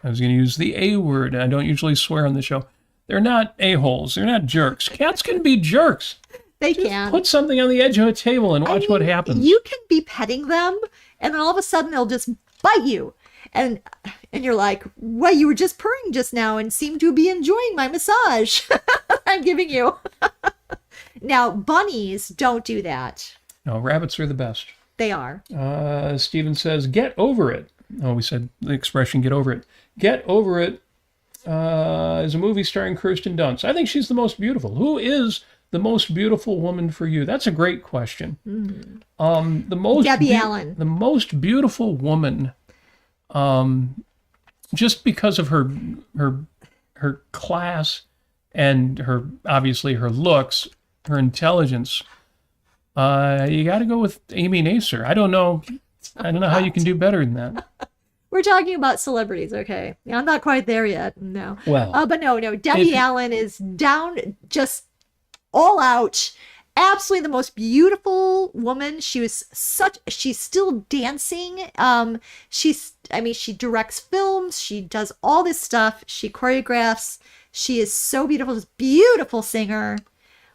I was going to use the A word. I don't usually swear on the show. They're not a-holes. They're not jerks. Cats can be jerks. They Just can. Put something on the edge of a table and watch what happens. You can be petting them, and then all of a sudden they'll just bite you. And you're like, well, you were just purring just now and seemed to be enjoying my massage I'm giving you. Now, bunnies don't do that. No, rabbits are the best. They are. Steven says, get over it. Oh, we said the expression, get over it. Get over it is a movie starring Kirsten Dunst. I think she's the most beautiful. Who is the most beautiful woman for you? That's a great question. Mm-hmm. Debbie Allen. The most beautiful woman, just because of her class and her, obviously her looks, her intelligence. You got to go with Amy Nasir. I don't know how you can do better than that. We're talking about celebrities, okay? I'm not quite there yet. No. Well, but no. Debbie Allen is down, just all out. Absolutely the most beautiful woman. She's still dancing. She directs films. She does all this stuff. She choreographs. She is so beautiful. She's a beautiful singer.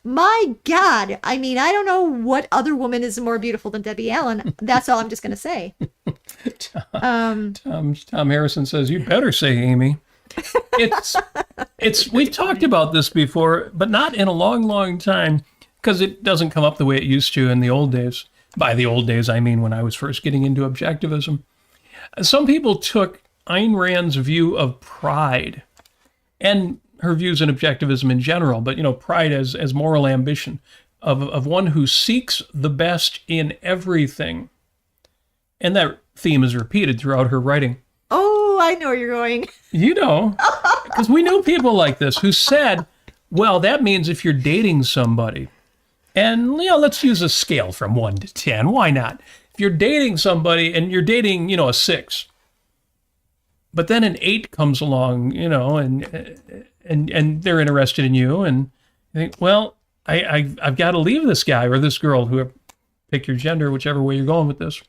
My God. I don't know what other woman is more beautiful than Debbie Allen. That's all I'm just going to say. Tom Harrison says, you better say Amy. We've talked about this before, but not in a long, long time, because it doesn't come up the way it used to in the old days. By the old days, I mean when I was first getting into objectivism. Some people took Ayn Rand's view of pride and her views on objectivism in general, but, pride as moral ambition of one who seeks the best in everything. And that theme is repeated throughout her writing. Oh, I know where you're going. Because we knew people like this who said, well, that means if you're dating somebody, and, let's use a scale from 1 to 10. Why not? If you're dating somebody and you're dating, a 6, but then an 8 comes along, and they're interested in you, and you think, well, I've got to leave this guy or this girl, whoever, pick your gender, whichever way you're going with this.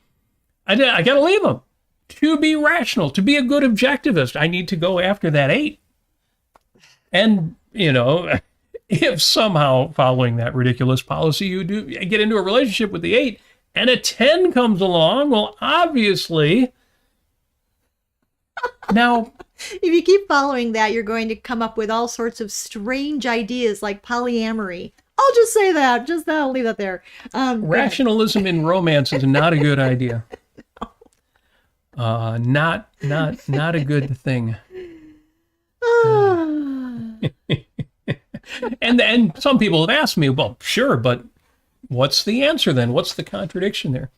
I got to leave them. To be rational, to be a good objectivist, I need to go after that 8. And, if somehow following that ridiculous policy, you do get into a relationship with the 8 and a 10 comes along, well, obviously, now, if you keep following that, you're going to come up with all sorts of strange ideas like polyamory. I'll just say that. I'll leave that there. Rationalism in romance is not a good idea. Not a good thing. And some people have asked me, well, sure, but what's the answer then? What's the contradiction there?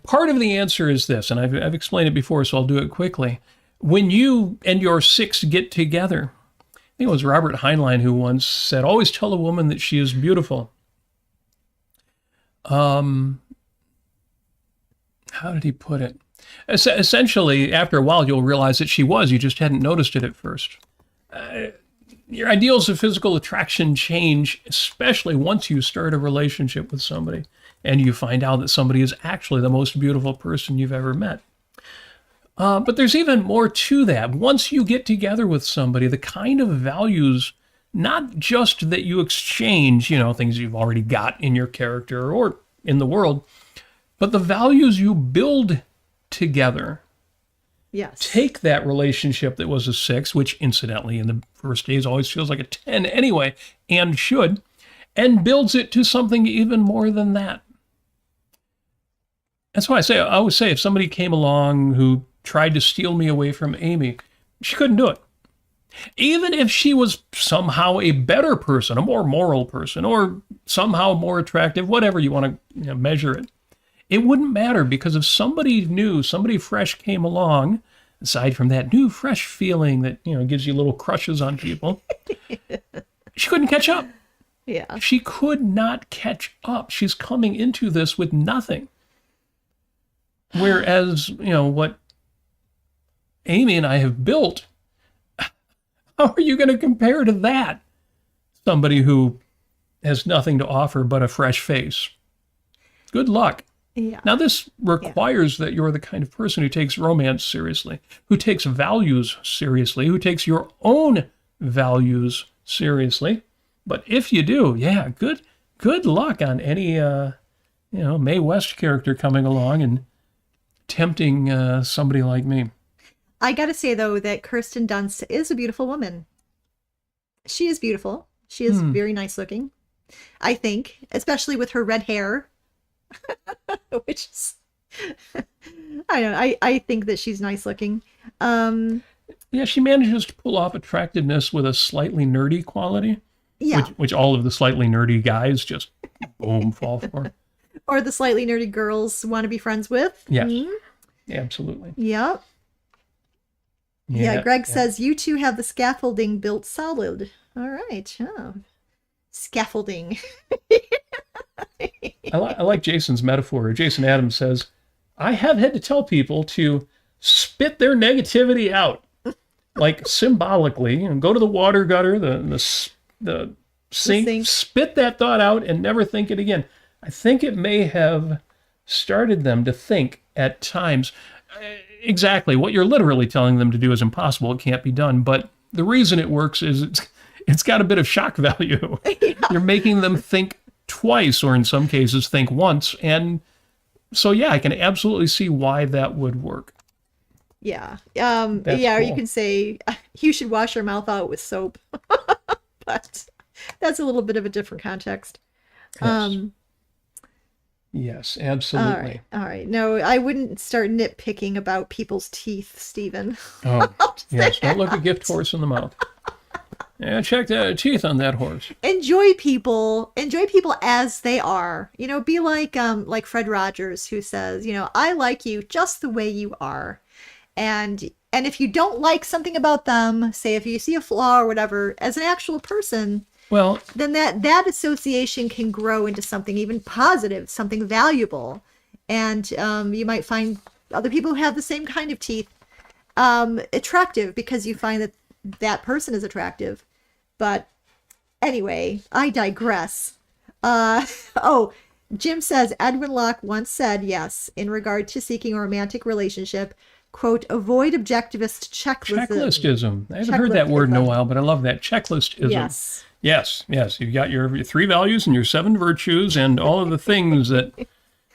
Part of the answer is this, and I've explained it before, so I'll do it quickly. When you and your 6 get together, I think it was Robert Heinlein who once said, always tell a woman that she is beautiful. How did he put it? Essentially, after a while, you'll realize that she was. You just hadn't noticed it at first. Your ideals of physical attraction change, especially once you start a relationship with somebody and you find out that somebody is actually the most beautiful person you've ever met. But there's even more to that. Once you get together with somebody, the kind of values, not just that you exchange, things you've already got in your character or in the world, but the values you build together. Yes. Take that relationship that was a 6, which incidentally in the first days always feels like a 10 anyway, and should, and builds it to something even more than that. That's why I always say, if somebody came along who tried to steal me away from Amy, she couldn't do it. Even if she was somehow a better person, a more moral person, or somehow more attractive, whatever you want to measure it. It wouldn't matter, because if somebody new, somebody fresh came along, aside from that new, fresh feeling that, gives you little crushes on people, she couldn't catch up. Yeah. She could not catch up. She's coming into this with nothing. Whereas, what Amy and I have built, how are you going to compare to that? Somebody who has nothing to offer but a fresh face. Good luck. Yeah. Now, this requires that you're the kind of person who takes romance seriously, who takes values seriously, who takes your own values seriously. But if you do, good luck on any, Mae West character coming along and tempting somebody like me. I got to say, though, that Kirsten Dunst is a beautiful woman. She is beautiful. She is very nice looking, I think, especially with her red hair. Which is, I don't know, I think that she's nice looking. She manages to pull off attractiveness with a slightly nerdy quality. Yeah. Which all of the slightly nerdy guys just boom fall for. Or the slightly nerdy girls want to be friends with. Yes. Absolutely. Yep. Yeah, Greg says, you two have the scaffolding built solid. All right. Oh. Scaffolding. I like Jason's metaphor. Jason Adams says, I have had to tell people to spit their negativity out, like symbolically, and go to the water gutter, the sink, spit that thought out and never think it again. I think it may have started them to think at times. Exactly. What you're literally telling them to do is impossible. It can't be done. But the reason it works is it's got a bit of shock value. Yeah. You're making them think twice, or in some cases think once. And so, I can absolutely see why that would work. Yeah. Cool. Or you can say, you should wash your mouth out with soap. But that's a little bit of a different context. Yes. Yes, absolutely. All right. No, I wouldn't start nitpicking about people's teeth, Stephen. Oh, yes. Don't look a gift horse in the mouth. Yeah, check the teeth on that horse. Enjoy people as they are. Be like Fred Rogers, who says, I like you just the way you are. And if you don't like something about them, say if you see a flaw or whatever, as an actual person, well, then that association can grow into something even positive, something valuable. And you might find other people who have the same kind of teeth attractive because you find that person is attractive. But anyway, I digress. Jim says Edwin Locke once said, yes, in regard to seeking a romantic relationship, quote, avoid objectivist checklistism. I haven't heard that word in a while, but I love that. Checklistism. Yes. Yes. You've got your 3 values and your 7 virtues and all of the things that,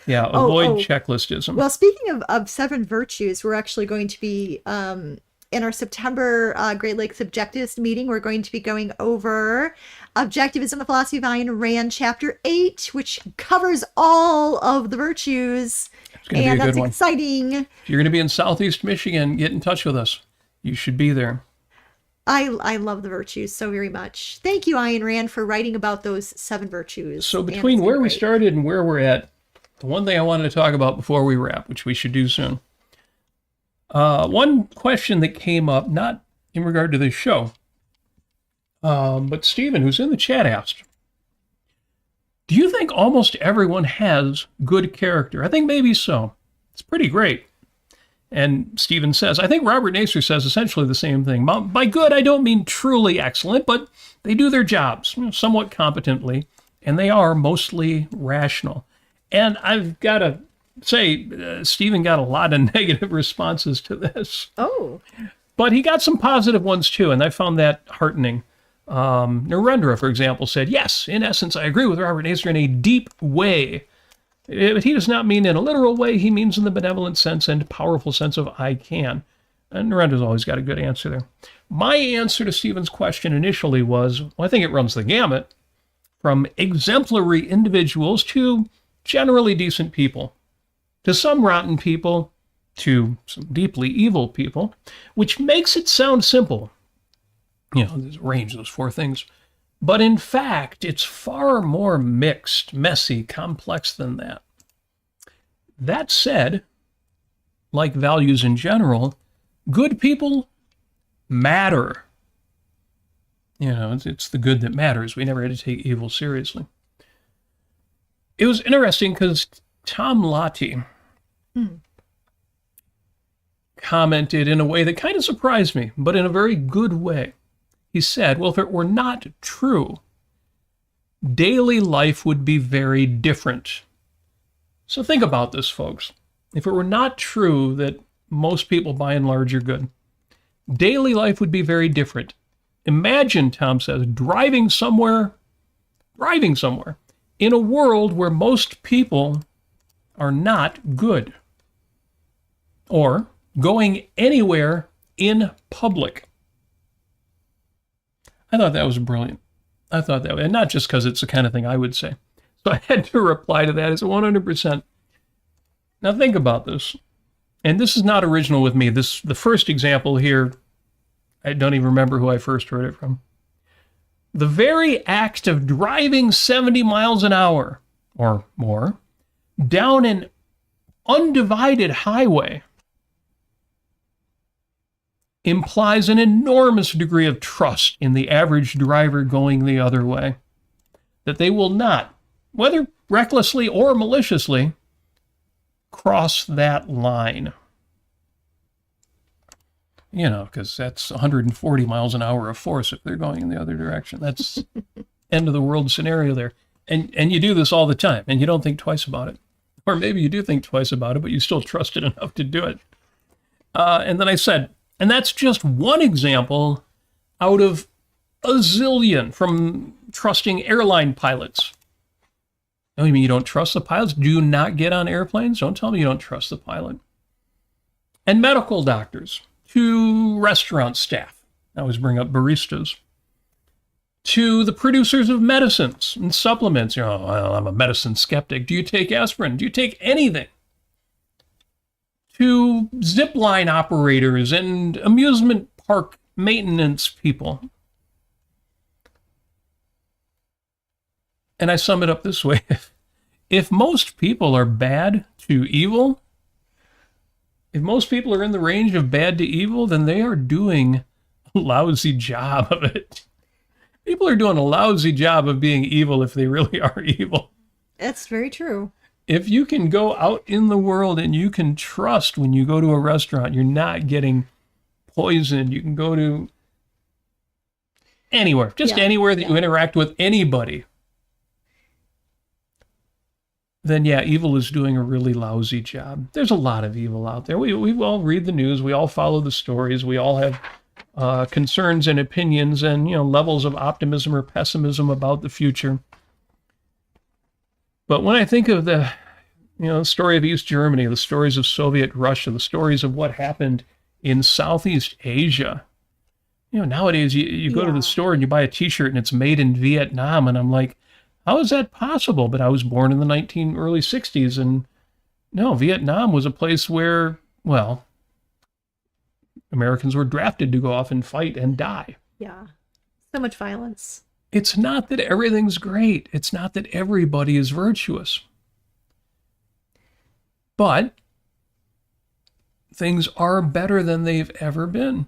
avoid checklistism. Well, speaking of 7 virtues, we're actually going to be, in our September Great Lakes Objectivist meeting, we're going to be going over Objectivism, the Philosophy of Ayn Rand, Chapter 8, which covers all of the virtues. And that's exciting. If you're going to be in Southeast Michigan, get in touch with us. You should be there. I love the virtues so very much. Thank you, Ayn Rand, for writing about those 7 virtues. So between where we started and where we're at, the one thing I wanted to talk about before we wrap, which we should do soon. One question that came up, not in regard to this show, but Stephen, who's in the chat, asked, do you think almost everyone has good character? I think maybe so. It's pretty great. And Stephen says, I think Robert Nasir says essentially the same thing. By good, I don't mean truly excellent, but they do their jobs somewhat competently, and they are mostly rational. And I've got to say, Stephen got a lot of negative responses to this. Oh. But he got some positive ones too, and I found that heartening. Narendra, for example, said, yes, in essence, I agree with Robert Nasir in a deep way. But he does not mean in a literal way. He means in the benevolent sense and powerful sense of I can. And Narendra's always got a good answer there. My answer to Stephen's question initially was, well, I think it runs the gamut from exemplary individuals to generally decent people, to some rotten people, to some deeply evil people, which makes it sound simple. There's a range of those 4 things. But in fact, it's far more mixed, messy, complex than that. That said, like values in general, good people matter. It's the good that matters. We never had to take evil seriously. It was interesting because Tom Lottie commented in a way that kind of surprised me, but in a very good way. He said, well, if it were not true, daily life would be very different. So think about this, folks. If it were not true that most people by and large are good, daily life would be very different. Imagine, Tom says, driving somewhere in a world where most people are not good. Or going anywhere in public. I thought that was brilliant. And not just because it's the kind of thing I would say. So I had to reply to that as 100%. Now think about this. And this is not original with me. The first example here, I don't even remember who I first heard it from. The very act of driving 70 miles an hour or more down an undivided highway implies an enormous degree of trust in the average driver going the other way. That they will not, whether recklessly or maliciously, cross that line. Because that's 140 miles an hour of force if they're going in the other direction. That's end of the world scenario there. And you do this all the time, and you don't think twice about it. Or maybe you do think twice about it, but you still trust it enough to do it. And then I said, and that's just one example out of a zillion from trusting airline pilots. Oh, you mean you don't trust the pilots? Do you not get on airplanes? Don't tell me you don't trust the pilot. And medical doctors, to restaurant staff. I always bring up baristas. To the producers of medicines and supplements. Well, I'm a medicine skeptic. Do you take aspirin? Do you take anything? To zipline operators and amusement park maintenance people. And I sum it up this way. If most people are bad to evil, if most people are in the range of bad to evil, then they are doing a lousy job of it. People are doing a lousy job of being evil if they really are evil. That's very true. If you can go out in the world and you can trust when you go to a restaurant, you're not getting poisoned. You can go to anywhere, just anywhere that you interact with anybody. Then yeah, evil is doing a really lousy job. There's a lot of evil out there. We all read the news. We all follow the stories. We all have concerns and opinions and, levels of optimism or pessimism about the future. But when I think of the story of East Germany, the stories of Soviet Russia, the stories of what happened in Southeast Asia, nowadays you go to the store and you buy a t-shirt and it's made in Vietnam. And I'm like, how is that possible? But I was born in the early 60s. And no, Vietnam was a place where, well, Americans were drafted to go off and fight and die. Yeah. So much violence. It's not that everything's great. It's not that everybody is virtuous. But things are better than they've ever been.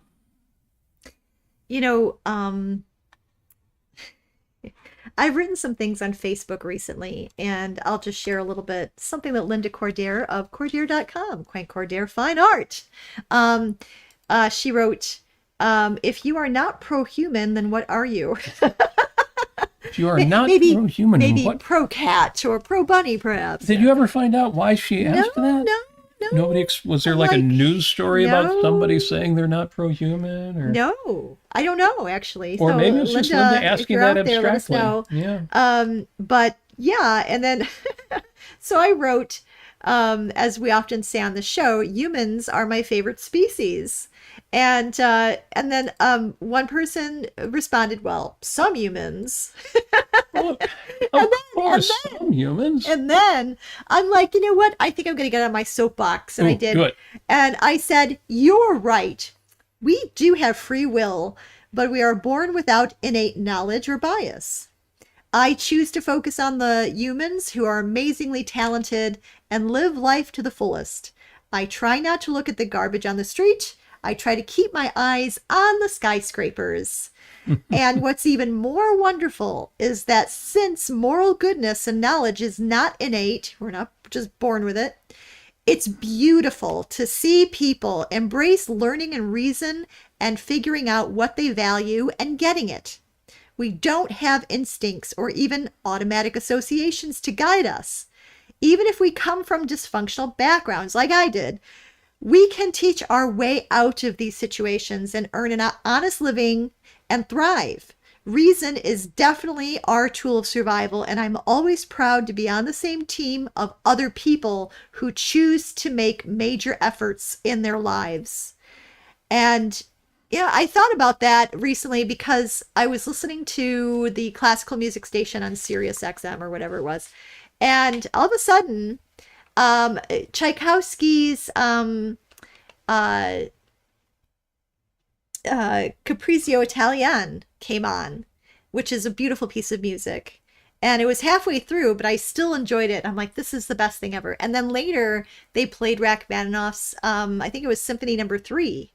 I've written some things on Facebook recently, and I'll just share a little bit. Something that Linda Cordair of Cordair.com, Quaint Cordair Fine Art. She wrote, if you are not pro-human, then what are you? If you are not pro-human, maybe what? Pro-cat or pro-bunny, perhaps. Did you ever find out why she asked that? No. Nobody was there like a news story about somebody saying they're not pro-human? Or? No, I don't know actually. Or so, maybe it's just Linda asking that abstractly. Let us know. Yeah. But yeah, and then so I wrote, as we often say on the show, humans are my favorite species. And then one person responded, well, some humans. Well, of course, some humans. And then I'm like, you know what? I think I'm going to get on my soapbox. And I did. Good. And I said, you're right. We do have free will, but we are born without innate knowledge or bias. I choose to focus on the humans who are amazingly talented and live life to the fullest. I try not to look at the garbage on the street. I try to keep my eyes on the skyscrapers. And what's even more wonderful is that since moral goodness and knowledge is not innate, we're not just born with it, it's beautiful to see people embrace learning and reason and figuring out what they value and getting it. We don't have instincts or even automatic associations to guide us. Even if we come from dysfunctional backgrounds like I did, we can teach our way out of these situations and earn an honest living and thrive. Reason is definitely our tool of survival, and I'm always proud to be on the same team of other people who choose to make major efforts in their lives. And I thought about that recently because I was listening to the classical music station on Sirius XM or whatever it was. And all of a sudden, Tchaikovsky's Capriccio Italian came on, which is a beautiful piece of music. And it was halfway through, but I still enjoyed it. I'm like, this is the best thing ever. And then later, they played Rachmaninoff's, I think it was Symphony No. 3.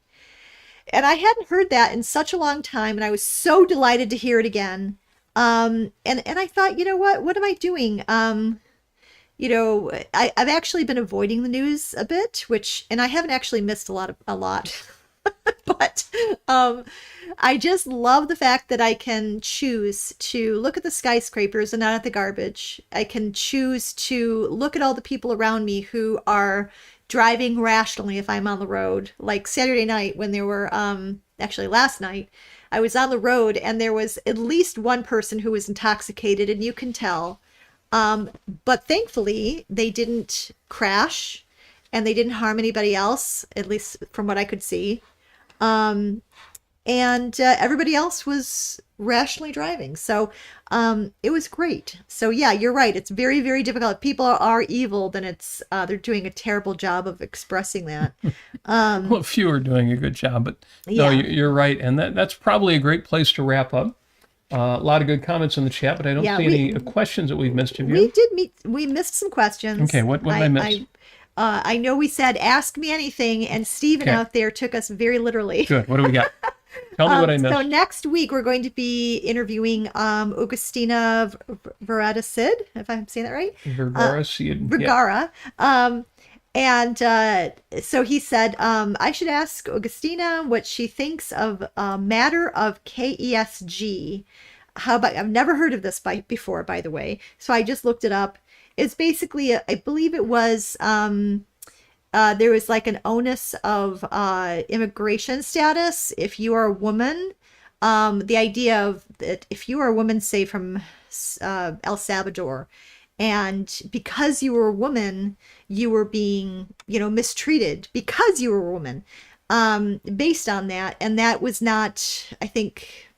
And I hadn't heard that in such a long time, and I was so delighted to hear it again. And I thought, you know what am I doing? I've actually been avoiding the news a bit, and I haven't actually missed a lot. But I just love the fact that I can choose to look at the skyscrapers and not at the garbage. I can choose to look at all the people around me who are driving rationally if I'm on the road. Like Saturday night when there were, actually last night, I was on the road and there was at least one person who was intoxicated, and you can tell. But thankfully, they didn't crash and they didn't harm anybody else, at least from what I could see. And everybody else was rationally driving. So it was great. So yeah, you're right. It's very, very difficult. If people are evil, then it's they're doing a terrible job of expressing that. Well, few are doing a good job, but no, you're right. And that's probably a great place to wrap up. A lot of good comments in the chat, but I don't see any questions that we've missed. Have you? We missed some questions. Okay, what did I miss? I know we said ask me anything, and Steven out there took us very literally. Good. What do we got? Tell me what I missed. So next week we're going to be interviewing Augustina Vergara-Sid, if I'm saying that right. Vergara. And so he said, I should ask Augustina what she thinks of matter of KESG. How about, I've never heard of this before, by the way. So I just looked it up. It's basically, I believe it was, there was like an onus of immigration status if you are a woman. The idea of that if you are a woman, say from El Salvador, and because you were a woman, you were being, mistreated because you were a woman, based on that. And that was not, I think,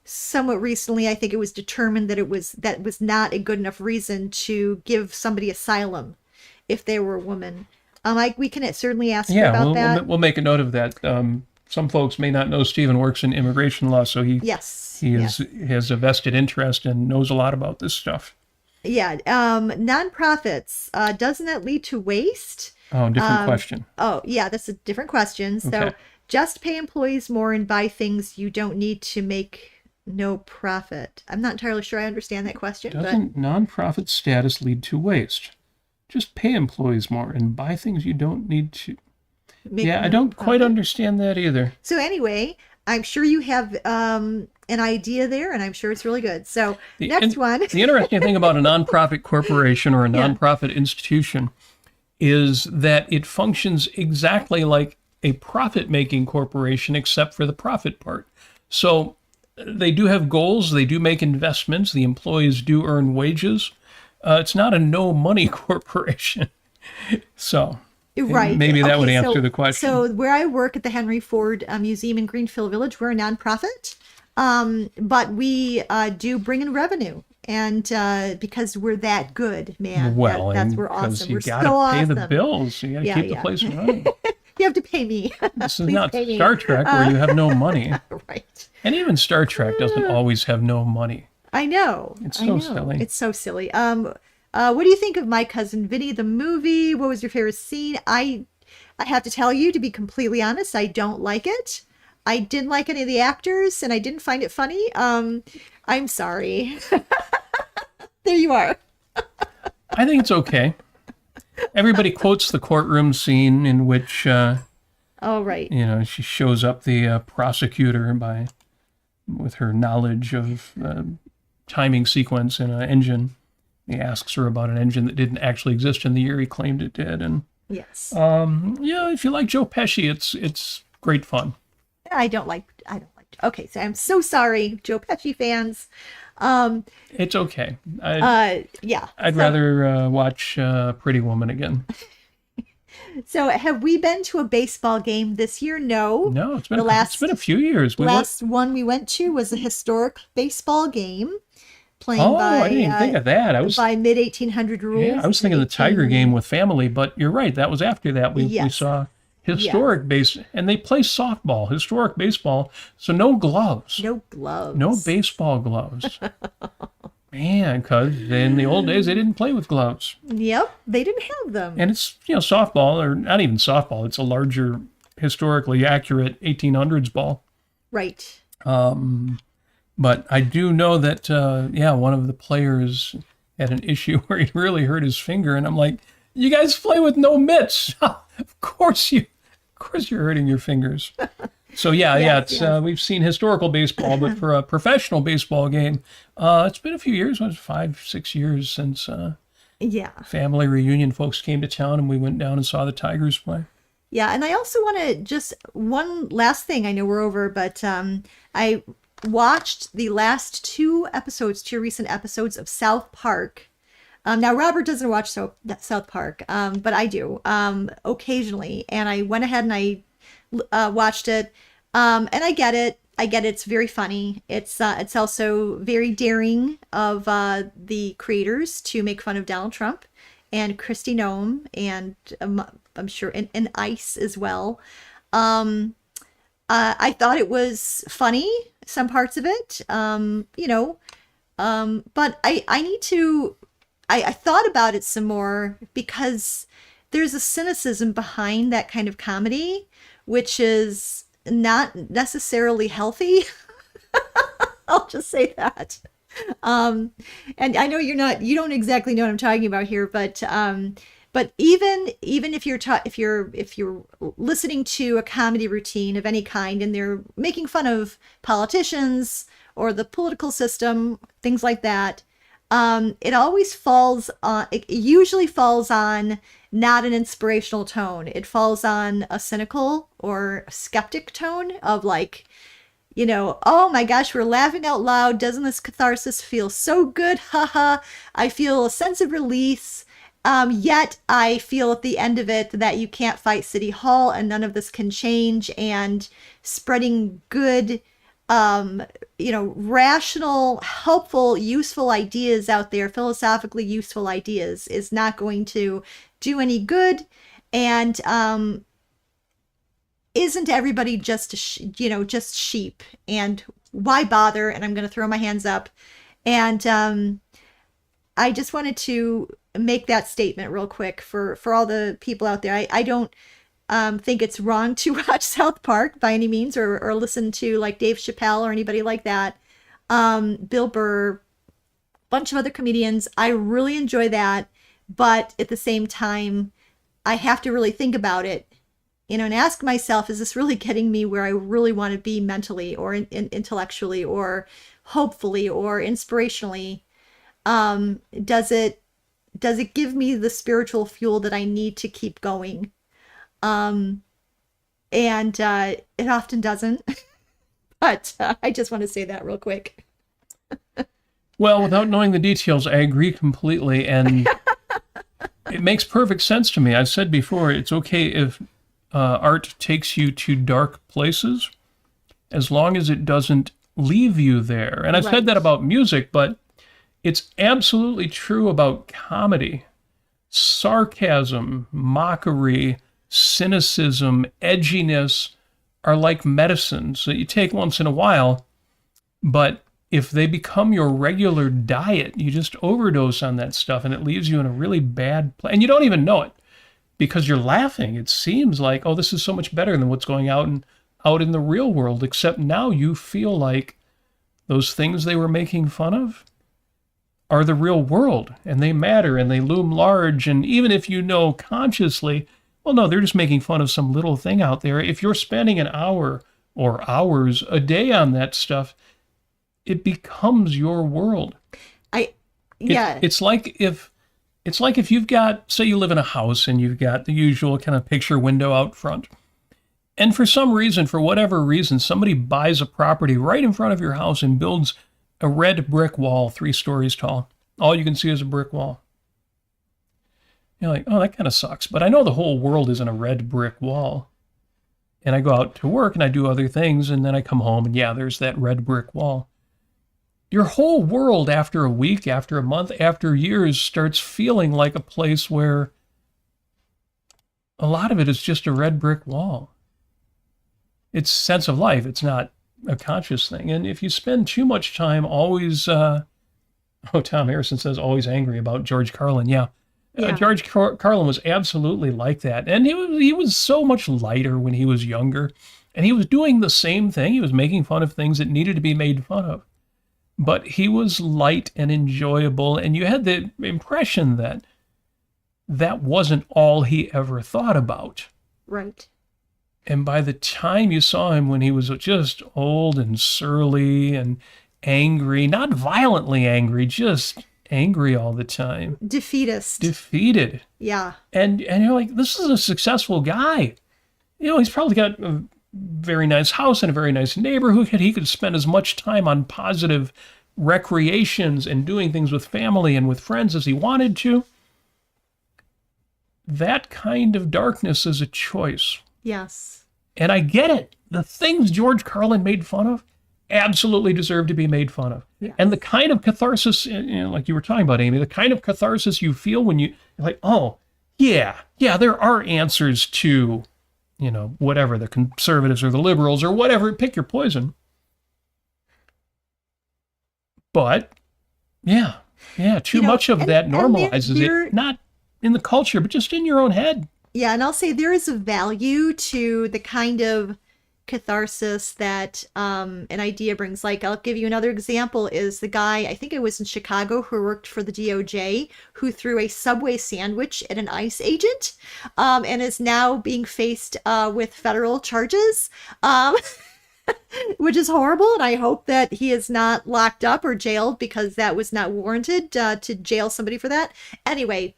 somewhat recently, I think it was determined that that was not a good enough reason to give somebody asylum if they were a woman. We can certainly ask you about that. We'll make a note of that. Some folks may not know Stephen works in immigration law, so he has a vested interest and knows a lot about this stuff. Yeah. Nonprofits, doesn't that lead to waste? Oh, different question. Oh, yeah, that's a different question. So just pay employees more and buy things you don't need to make no profit. I'm not entirely sure I understand that question. Doesn't nonprofit status lead to waste? Just pay employees more and buy things you don't need to. I don't quite understand that either. So anyway, I'm sure you have an idea there, and I'm sure it's really good. So next one. The interesting thing about a nonprofit corporation or a nonprofit institution is that it functions exactly like a profit-making corporation, except for the profit part. So they do have goals. They do make investments. The employees do earn wages. It's not a no-money corporation. So maybe that would answer the question. So where I work at the Henry Ford Museum in Greenfield Village, we're a nonprofit, but we do bring in revenue. And because we're that good, man, we're awesome. We're so awesome. You got to pay the bills. You got to keep the place running. You have to pay me. This is not Star Trek where you have no money. Right. And even Star Trek doesn't always have no money. I know. It's so silly. It's so silly. What do you think of My Cousin Vinny, the movie? What was your favorite scene? I have to tell you, to be completely honest, I don't like it. I didn't like any of the actors, and I didn't find it funny. I'm sorry. There you are. I think it's okay. Everybody quotes the courtroom scene in which, she shows up the prosecutor with her knowledge of timing sequence in an engine. He asks her about an engine that didn't actually exist in the year he claimed it did. And yes, if you like Joe Pesci, it's great fun. I don't like. Okay, so I'm so sorry, Joe Pesci fans. It's okay. I'd rather watch Pretty Woman again. So have we been to a baseball game this year? No. It's been a few years. The last one we went to was a historic baseball game. Playing I didn't even think of that. By mid-1800 rules. Yeah, I was thinking of the Tiger game with family, but you're right. That was after that. We saw historic base, and they play softball, historic baseball, so no gloves. No gloves. No baseball gloves. Man, because in the old days, they didn't play with gloves. Yep, they didn't have them. And it's, softball, or not even softball. It's a larger, historically accurate 1800s ball. Right. But I do know that, one of the players had an issue where he really hurt his finger, and I'm like, you guys play with no mitts. Of course you're hurting your fingers. So we've seen historical baseball, but for a professional baseball game, it's been a few years. It was 5-6 years since family reunion folks came to town, and we went down and saw the Tigers play. Yeah, and I also want to just one last thing. I know we're over, but I watched the last two recent episodes of South Park. Now, Robert doesn't watch South Park, but I do occasionally. And I went ahead and I watched it. And I get it. It's very funny. It's also very daring of the creators to make fun of Donald Trump and Kristi Noem, and I'm sure and ICE as well. I thought it was funny. some parts of it. But I need to, I thought about it some more because there's a cynicism behind that kind of comedy, which is not necessarily healthy. I'll just say that. And I know you don't exactly know what I'm talking about here, but even if you're listening to a comedy routine of any kind and they're making fun of politicians or the political system, things like that, it usually falls on not an inspirational tone. It falls on a cynical or skeptic tone of like, oh my gosh, we're laughing out loud. Doesn't this catharsis feel so good? Haha. I feel a sense of release. Yet I feel at the end of it that you can't fight City Hall and none of this can change. And spreading good, rational, helpful, useful ideas out there, philosophically useful ideas, is not going to do any good. And isn't everybody just sheep? And why bother? And I'm going to throw my hands up. And I just wanted to make that statement real quick for all the people out there. I don't think it's wrong to watch South Park by any means, or listen to like Dave Chappelle or anybody like that. Bill Burr, bunch of other comedians. I really enjoy that. But at the same time, I have to really think about it, and ask myself, is this really getting me where I really want to be mentally or intellectually or hopefully or inspirationally? Does it give me the spiritual fuel that I need to keep going? And it often doesn't. But I just want to say that real quick. Well, without knowing the details, I agree completely, and it makes perfect sense to me. I've said before, it's okay if art takes you to dark places, as long as it doesn't leave you there. And I've said that about music, but it's absolutely true about comedy. Sarcasm, mockery, cynicism, edginess are like medicines that you take once in a while, but if they become your regular diet, you just overdose on that stuff and it leaves you in a really bad place. And you don't even know it because you're laughing. It seems like, oh, this is so much better than what's going out in the real world, except now you feel like those things they were making fun of are the real world, and they matter, and they loom large. And even if you know consciously, well, no, they're just making fun of some little thing out there. If you're spending an hour or hours a day on that stuff, it becomes your world. It's like if you've got, say you live in a house and you've got the usual kind of picture window out front. And for some reason, for whatever reason, somebody buys a property right in front of your house and builds a red brick wall 3 stories tall. All you can see is a brick wall. You're like, oh, that kind of sucks. But I know the whole world isn't a red brick wall. And I go out to work and I do other things, and then I come home and yeah, there's that red brick wall. Your whole world after a week, after a month, after years starts feeling like a place where a lot of it is just a red brick wall. It's sense of life. It's not a conscious thing. And if you spend too much time always, Tom Harrison says always angry about George Carlin. Yeah. George Carlin was absolutely like that. And he was so much lighter when he was younger. And he was doing the same thing. He was making fun of things that needed to be made fun of. But he was light and enjoyable. And you had the impression that that wasn't all he ever thought about. Right. And by the time you saw him when he was just old and surly and angry, not violently angry, just angry all the time. Defeated. Yeah. And you're like, this is a successful guy. He's probably got a very nice house and a very nice neighborhood. He could spend as much time on positive recreations and doing things with family and with friends as he wanted to. That kind of darkness is a choice. Yes. And I get it. The things George Carlin made fun of absolutely deserve to be made fun of. Yes. And the kind of catharsis, like you were talking about, Amy, the kind of catharsis you feel when you're like, oh, yeah, there are answers to, whatever, the conservatives or the liberals or whatever, pick your poison. But yeah, too much of that normalizes it, not in the culture, but just in your own head. Yeah, and I'll say there is a value to the kind of catharsis that an idea brings. Like, I'll give you another example is the guy, I think it was in Chicago, who worked for the DOJ, who threw a Subway sandwich at an ICE agent, and is now being faced with federal charges, which is horrible. And I hope that he is not locked up or jailed, because that was not warranted to jail somebody for that. Anyway,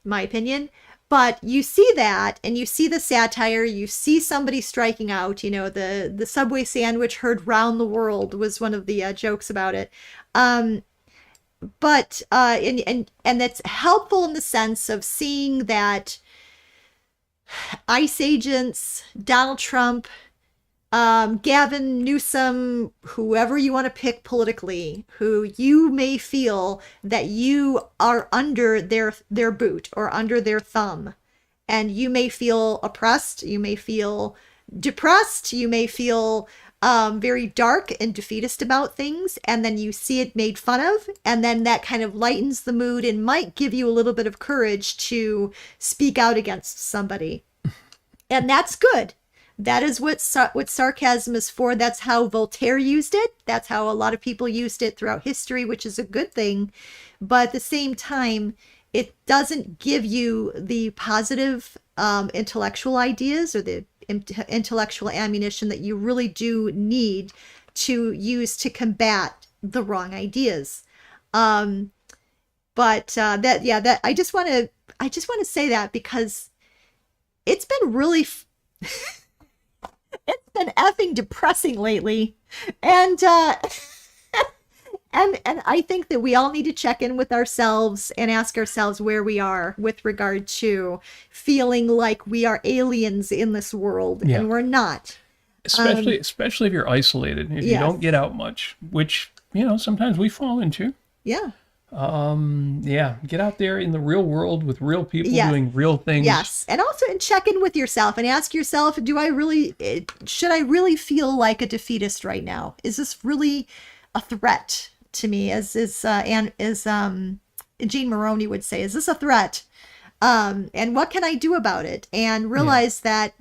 my opinion. But you see that, and you see the satire, you see somebody striking out. The Subway sandwich heard round the world was one of the jokes about it. But and that's helpful in the sense of seeing that ICE agents, Donald Trump, Gavin Newsom, whoever you want to pick politically, who you may feel that you are under their boot or under their thumb, and you may feel oppressed, you may feel depressed, you may feel very dark and defeatist about things, and then you see it made fun of, and then that kind of lightens the mood and might give you a little bit of courage to speak out against somebody. And that's good. That is what sarcasm is for. That's how Voltaire used it. That's how a lot of people used it throughout history, which is a good thing. But at the same time, it doesn't give you the positive intellectual ideas or the intellectual ammunition that you really do need to use to combat the wrong ideas. I just want to say that because it's been really it's been effing depressing lately, and I think that we all need to check in with ourselves and ask ourselves where we are with regard to feeling like we are aliens in this world, and we're not. Especially if you're isolated, if you don't get out much, which sometimes we fall into. Yeah. Get out there in the real world with real people doing real things. Yes. And also check in with yourself and ask yourself, should I really feel like a defeatist right now? Is this really a threat to me? As Jean Maroney would say, is this a threat? And what can I do about it? And realize that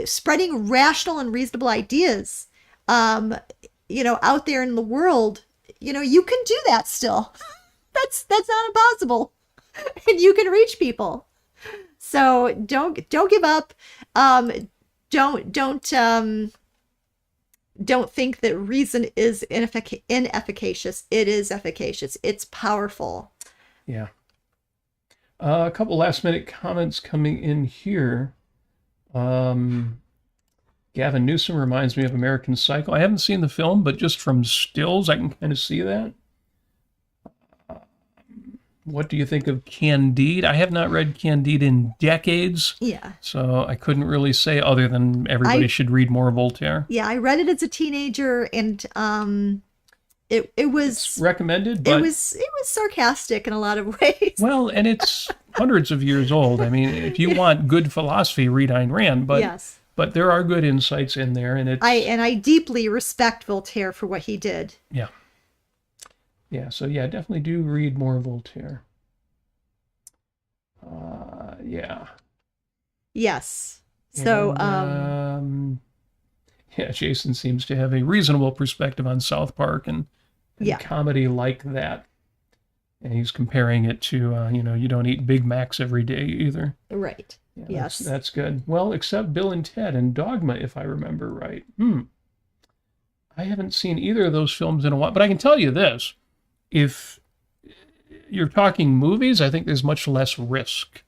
spreading rational and reasonable ideas, out there in the world, you can do that still. That's not impossible. And you can reach people. So don't give up. Don't think that reason is inefficacious. It is efficacious. It's powerful. Yeah. A couple last minute comments coming in here. Gavin Newsom reminds me of American Psycho. I haven't seen the film, but just from stills, I can kind of see that. What do you think of Candide? I have not read Candide in decades. Yeah. So I couldn't really say other than everybody should read more Voltaire. Yeah, I read it as a teenager, and it was it's recommended, but it was sarcastic in a lot of ways. Well, and it's hundreds of years old. I mean, if you want good philosophy, read Ayn Rand. But yes. But there are good insights in there, and I deeply respect Voltaire for what he did. Yeah. Yeah, so definitely do read more Voltaire. Yes. So Jason seems to have a reasonable perspective on South Park and comedy like that. And he's comparing it to you don't eat Big Macs every day either. Right. Yeah, yes. That's good. Well, except Bill and Ted and Dogma, if I remember right. I haven't seen either of those films in a while, but I can tell you this. If you're talking movies, I think there's much less risk,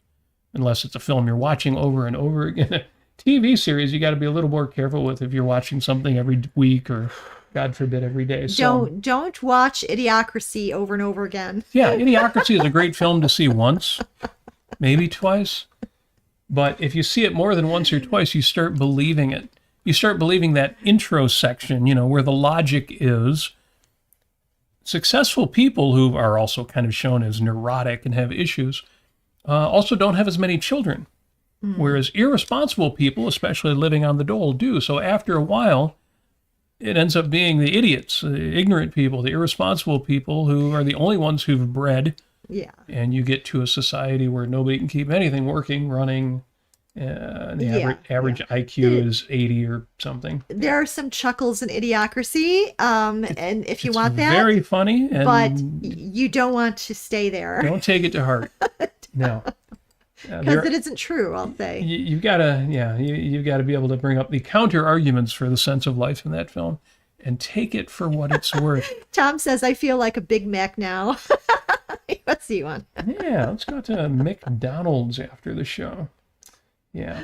unless it's a film you're watching over and over again. A TV series, you got to be a little more careful with if you're watching something every week or, God forbid, every day. So, don't watch Idiocracy over and over again. Yeah, Idiocracy is a great film to see once, maybe twice. But if you see it more than once or twice, you start believing it. You start believing that intro section, where the logic is. Successful people who are also kind of shown as neurotic and have issues also don't have as many children, whereas irresponsible people, especially living on the dole, do. So after a while, it ends up being the idiots, the ignorant people, the irresponsible people who are the only ones who've bred. Yeah. And you get to a society where nobody can keep anything working, running. The average IQ is 80 or something. There are some chuckles in Idiocracy, and if you want that, very funny, but you don't want to stay there. Don't take it to heart. No, because it isn't true. I'll say you've got to, you've got to be able to bring up the counter arguments for the sense of life in that film, and take it for what it's worth. Tom says, "I feel like a Big Mac now." What's he want? Yeah, let's go to McDonald's after the show. Yeah.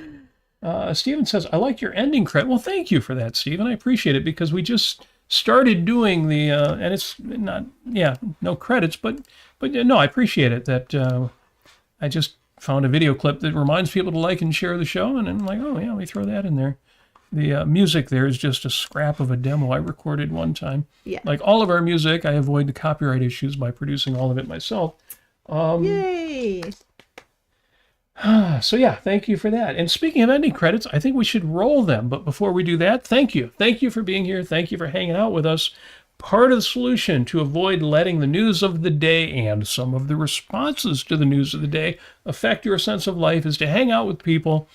Steven says, I like your ending credit. Well, thank you for that, Steven. I appreciate it because we just started doing the, and it's not, no credits, but no, I appreciate it that I just found a video clip that reminds people to like and share the show. And I'm like, oh, yeah, we throw that in there. The music there is just a scrap of a demo I recorded one time. Yeah. Like all of our music, I avoid the copyright issues by producing all of it myself. Yay. So yeah, thank you for that. And speaking of ending credits, I think we should roll them. But before we do that, thank you. Thank you for being here. Thank you for hanging out with us. Part of the solution to avoid letting the news of the day and some of the responses to the news of the day affect your sense of life is to hang out with people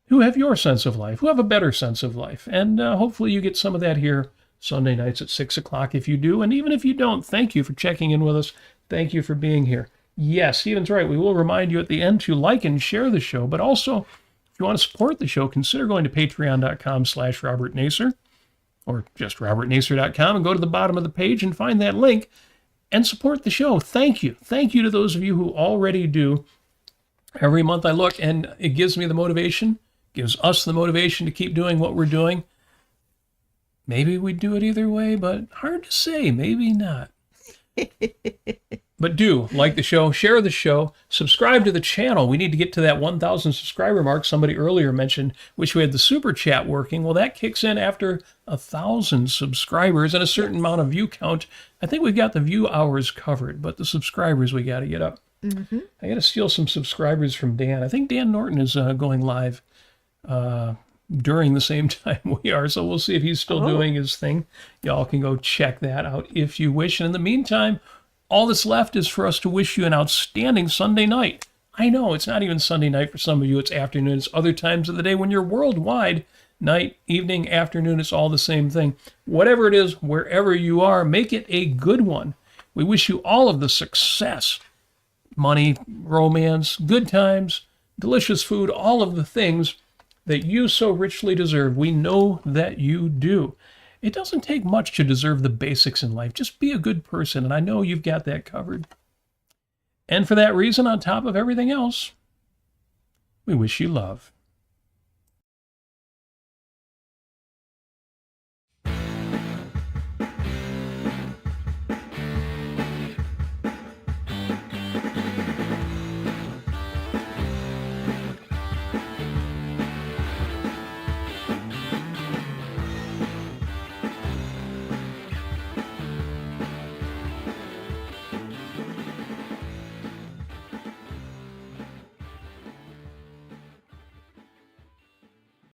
who have your sense of life, who have a better sense of life. And hopefully you get some of that here Sunday nights at 6 o'clock if you do. And even if you don't, thank you for checking in with us. Thank you for being here. Yes, Stephen's right. We will remind you at the end to like and share the show. But also, if you want to support the show, consider going to patreon.com/Robert Nasir or just robertnasir.com and go to the bottom of the page and find that link and support the show. Thank you. Thank you to those of you who already do. Every month I look and it gives me the motivation, gives us the motivation to keep doing what we're doing. Maybe we'd do it either way, but hard to say. Maybe not. But do like the show, share the show, subscribe to the channel. We need to get to that 1,000 subscriber mark. Somebody earlier mentioned, wish we had the super chat working. Well, that kicks in after 1,000 subscribers and a certain amount of view count. I think we've got the view hours covered, but the subscribers we got to get up. Mm-hmm. I got to steal some subscribers from Dan. I think Dan Norton is going live during the same time we are, so we'll see if he's still doing his thing. Y'all can go check that out if you wish. And in the meantime, all that's left is for us to wish you an outstanding Sunday night. I know, it's not even Sunday night for some of you. It's afternoon. It's other times of the day when you're worldwide. Night, evening, afternoon, it's all the same thing. Whatever it is, wherever you are, make it a good one. We wish you all of the success, money, romance, good times, delicious food, all of the things that you so richly deserve. We know that you do. It doesn't take much to deserve the basics in life. Just be a good person, and I know you've got that covered. And for that reason, on top of everything else, we wish you love.